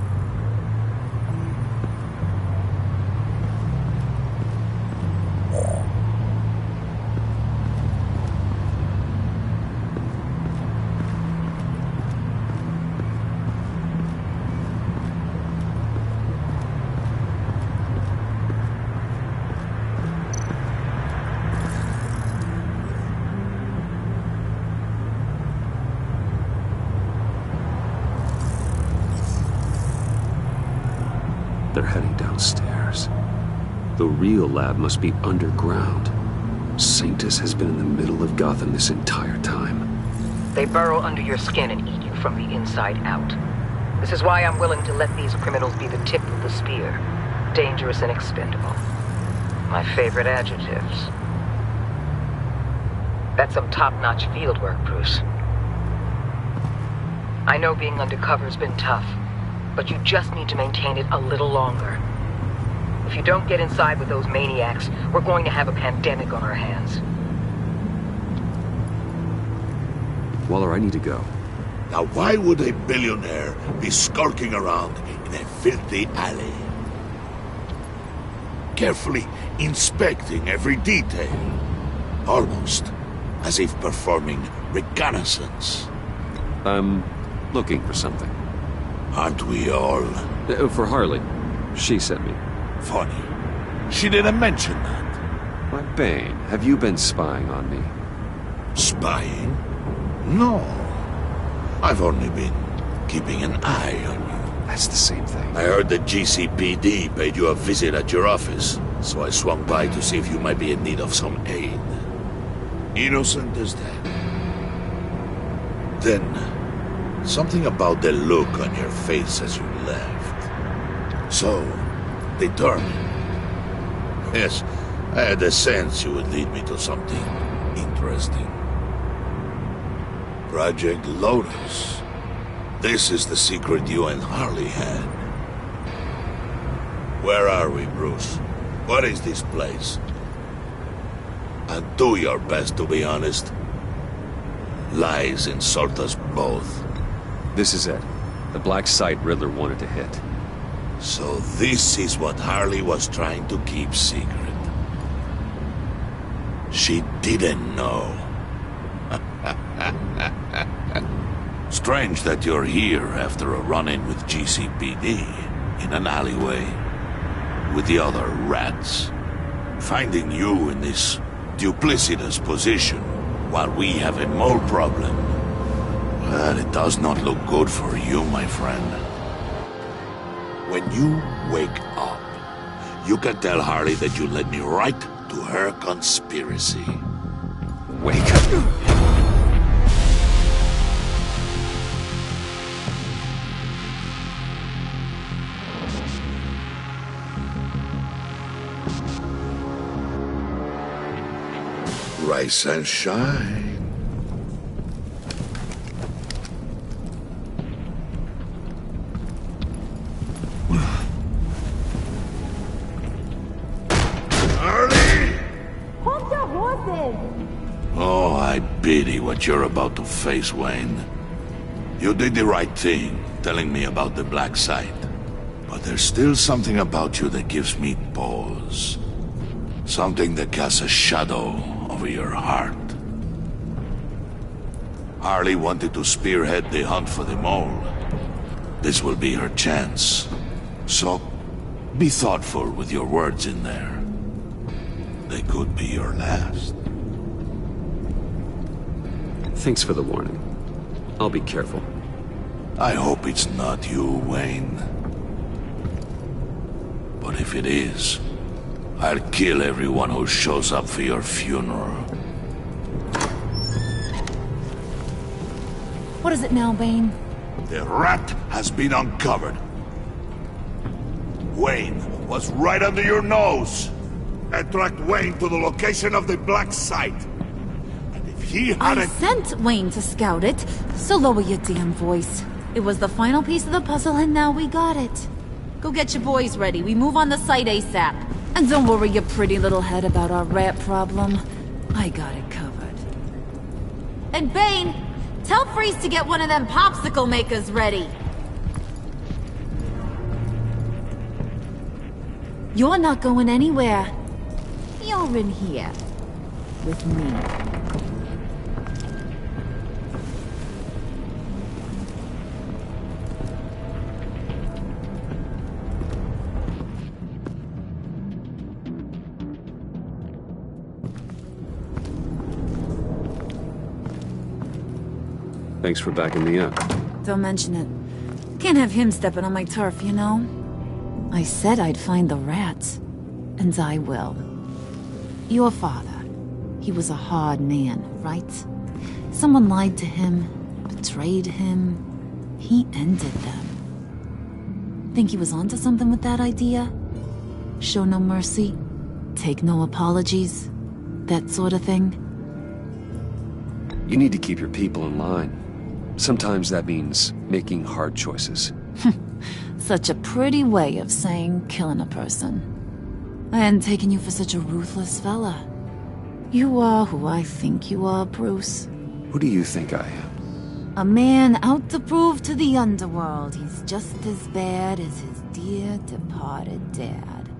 They're heading downstairs. The real lab must be underground. Sanctus has been in the middle of Gotham this entire time. They burrow under your skin and eat you from the inside out. This is why I'm willing to let these criminals be the tip of the spear. Dangerous and expendable. My favorite adjectives. That's some top-notch field work, Bruce. I know being undercover's been tough, but you just need to maintain it a little longer. If you don't get inside with those maniacs, we're going to have a pandemic on our hands. Waller, I need to go. Now why would a billionaire be skulking around in a filthy alley? Carefully inspecting every detail. Almost as if performing reconnaissance. I'm looking for something. Aren't we all? For Harley. She sent me. Funny. She didn't mention that. Why, Bane, have you been spying on me? Spying? No. I've only been keeping an eye on you. That's the same thing. I heard the GCPD paid you a visit at your office, so I swung by to see if you might be in need of some aid. Innocent as that. Then, something about the look on your face as you left. So, determined. Yes, I had a sense you would lead me to something interesting. Project Lotus. This is the secret you and Harley had. Where are we, Bruce? What is this place? And do your best to be honest. Lies insult us both. This is it. The black site Riddler wanted to hit. So this is what Harley was trying to keep secret. She didn't know. Strange that you're here after a run-in with GCPD in an alleyway with the other rats. Finding you in this duplicitous position while we have a mole problem. Well, it does not look good for you, my friend. When you wake up, you can tell Harley that you led me right to her conspiracy. Wake up. Rise and shine. Oh, I pity what you're about to face, Wayne. You did the right thing, telling me about the black site. But there's still something about you that gives me pause. Something that casts a shadow over your heart. Harley wanted to spearhead the hunt for the mole. This will be her chance. So, be thoughtful with your words in there. They could be your last. Thanks for the warning. I'll be careful. I hope it's not you, Wayne. But if it is, I'll kill everyone who shows up for your funeral. What is it now, Bane? The rat has been uncovered. Wayne was right under your nose. I tracked Wayne to the location of the black site. And if he hadn't... I sent Wayne to scout it, so lower your damn voice. It was the final piece of the puzzle, and now we got it. Go get your boys ready. We move on the site ASAP. And don't worry your pretty little head about our rat problem. I got it covered. And Bane, tell Freeze to get one of them popsicle makers ready. You're not going anywhere. You're in here. With me. Thanks for backing me up. Don't mention it. Can't have him stepping on my turf, you know? I said I'd find the rats. And I will. Your father. He was a hard man, right? Someone lied to him, betrayed him. He ended them. Think he was onto something with that idea? Show no mercy? Take no apologies? That sort of thing? You need to keep your people in line. Sometimes that means making hard choices. Such a pretty way of saying killing a person. I hadn't taken you for such a ruthless fella. You are who I think you are, Bruce. Who do you think I am? A man out to prove to the underworld he's just as bad as his dear departed dad.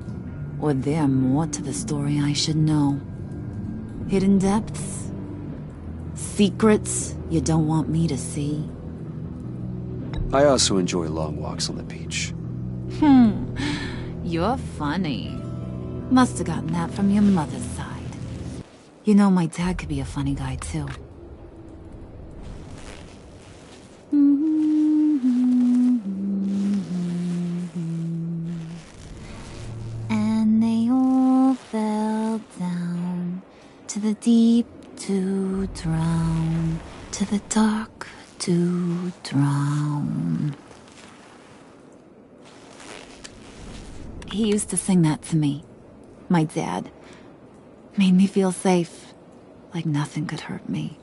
Or there more to the story I should know. Hidden depths? Secrets you don't want me to see? I also enjoy long walks on the beach. You're funny. Must have gotten that from your mother's side. You know, my dad could be a funny guy, too. And they all fell down to the deep to drown, to the dark to drown. He used to sing that to me. My dad. Made me feel safe. Like nothing could hurt me.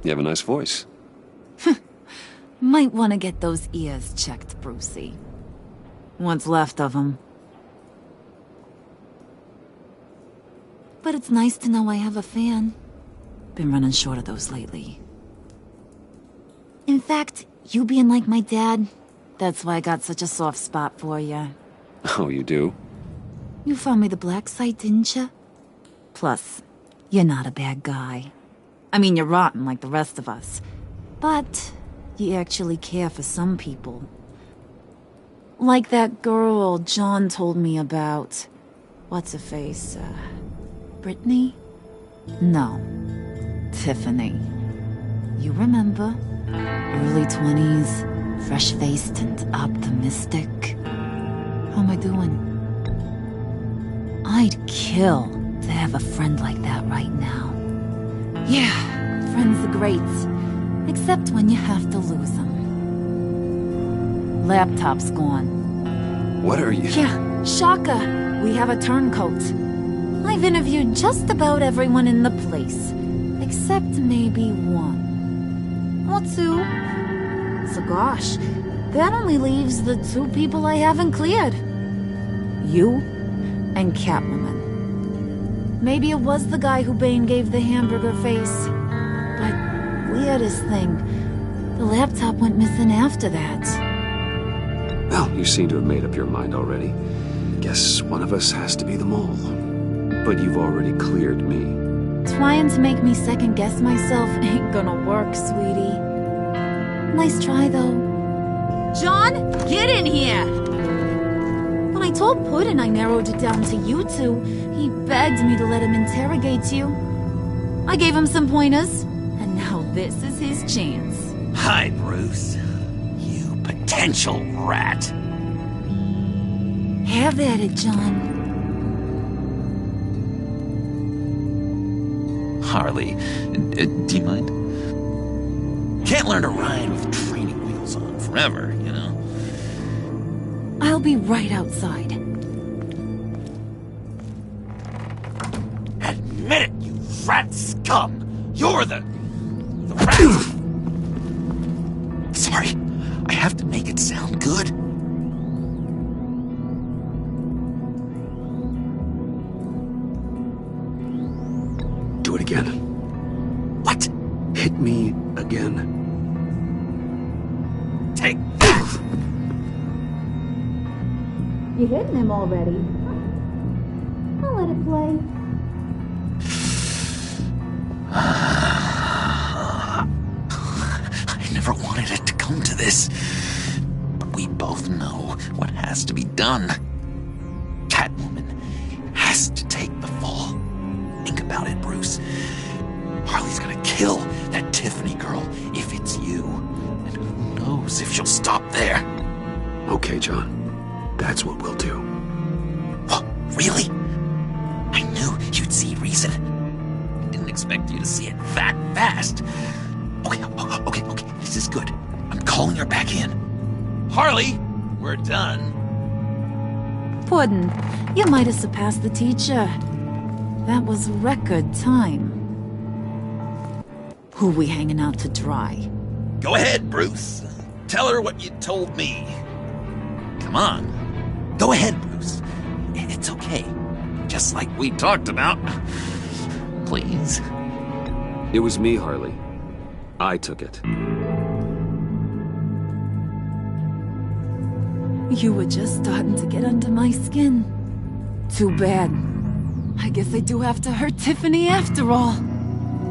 You have a nice voice. Might want to get those ears checked, Brucey. What's left of them. But it's nice to know I have a fan. Been running short of those lately. In fact, you being like my dad, that's why I got such a soft spot for you. Oh, you do? You found me the black site, didn't you? Plus, you're not a bad guy. I mean, you're rotten like the rest of us. But you actually care for some people. Like that girl John told me about. What's her face? Brittany? No. Tiffany. You remember? Early 20s, Fresh-faced and optimistic. How am I doing? I'd kill to have a friend like that right now. Yeah, friends are great. Except when you have to lose them. Laptop's gone. What are you... Yeah, Shaka. We have a turncoat. I've interviewed just about everyone in the place. Except maybe one. Or two. So gosh, that only leaves the two people I haven't cleared. You and Catwoman. Maybe it was the guy who Bane gave the hamburger face. But weirdest thing, the laptop went missing after that. Well, you seem to have made up your mind already. Guess one of us has to be the mole. But you've already cleared me. Trying to make me second-guess myself ain't gonna work, sweetie. Nice try, though. John, get in here! When I told Puddin' I narrowed it down to you two, he begged me to let him interrogate you. I gave him some pointers, and now this is his chance. Hi, Bruce. You potential rat. Have at it, John. Harley, do you mind? Can't learn to ride with training wheels on forever, you know? I'll be right outside. Admit it, you rat scum! You're the rat! Sorry, I have to make it sound good. Do it again. What? Hit me again. Take that! You hitting him already? I'll let it play. I never wanted it to come to this. But we both know what has to be done. Catwoman has to take the fall. Think about it, Bruce. Harley's gonna kill that Tiffany girl if it's you. And who knows if she'll stop there. Okay, John. That's what we'll do. Oh, really? I knew you'd see reason. I didn't expect you to see it that fast. Okay. This is good. I'm calling her back in. Harley, we're done. Puddin', you might have surpassed the teacher. That was record time. Who we hanging out to dry? Go ahead, Bruce. Tell her what you told me. Come on. Go ahead, Bruce. It's okay. Just like we talked about. Please. It was me, Harley. I took it. You were just starting to get under my skin. Too bad. I guess I do have to hurt Tiffany after all.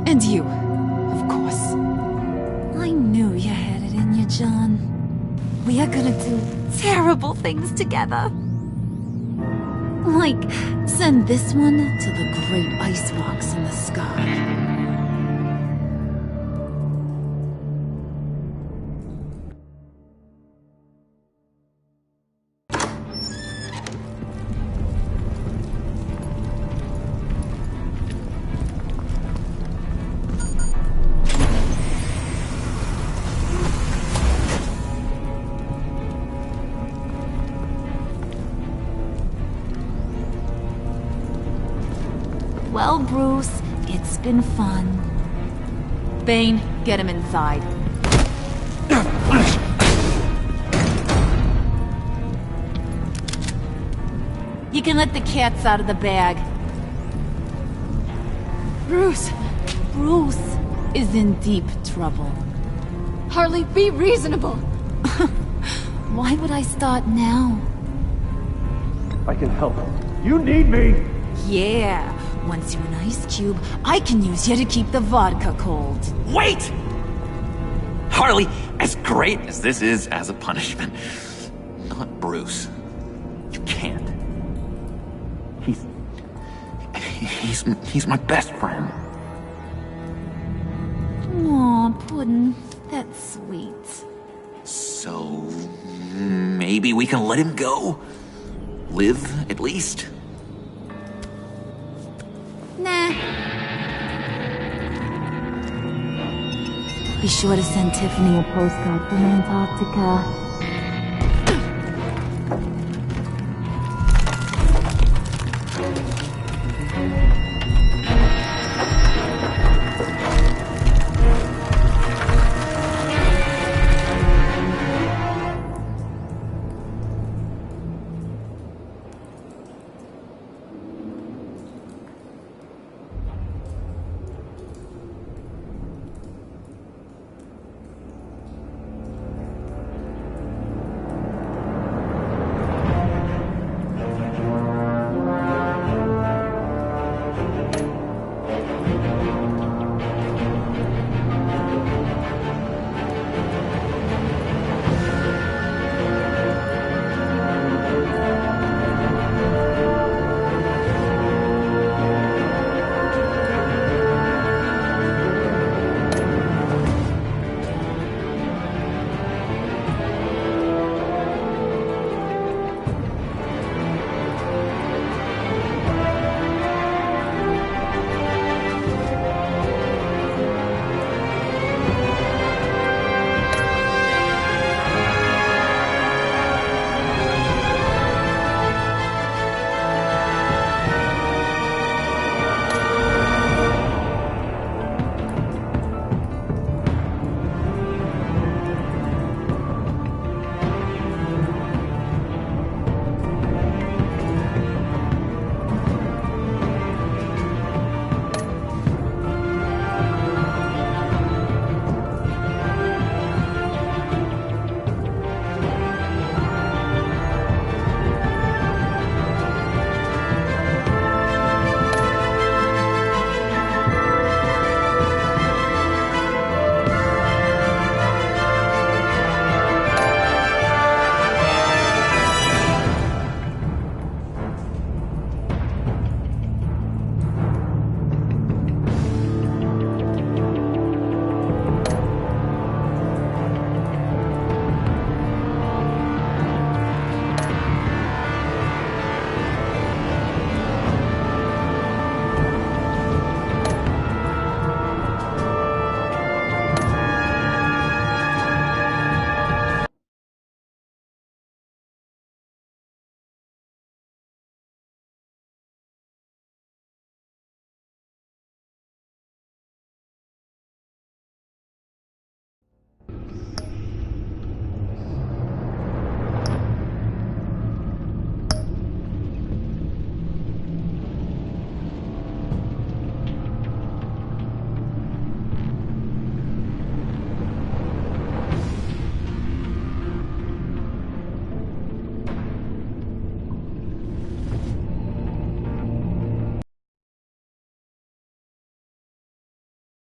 And you, of course. I knew you had it in you, John. We are gonna do terrible things together. Like, send this one to the great icebox in the sky. Well, Bruce, it's been fun. Bane, get him inside. You can let the cats out of the bag. Bruce is in deep trouble. Harley, be reasonable. Why would I start now? I can help. You need me! Yeah, once you're an ice cube, I can use you to keep the vodka cold. Wait! Harley, as great as this is as a punishment, not Bruce. You can't. He's my best friend. Aw, Puddin', that's sweet. So maybe we can let him go? Live, at least? Nah. Be sure to send Tiffany a postcard from Antarctica.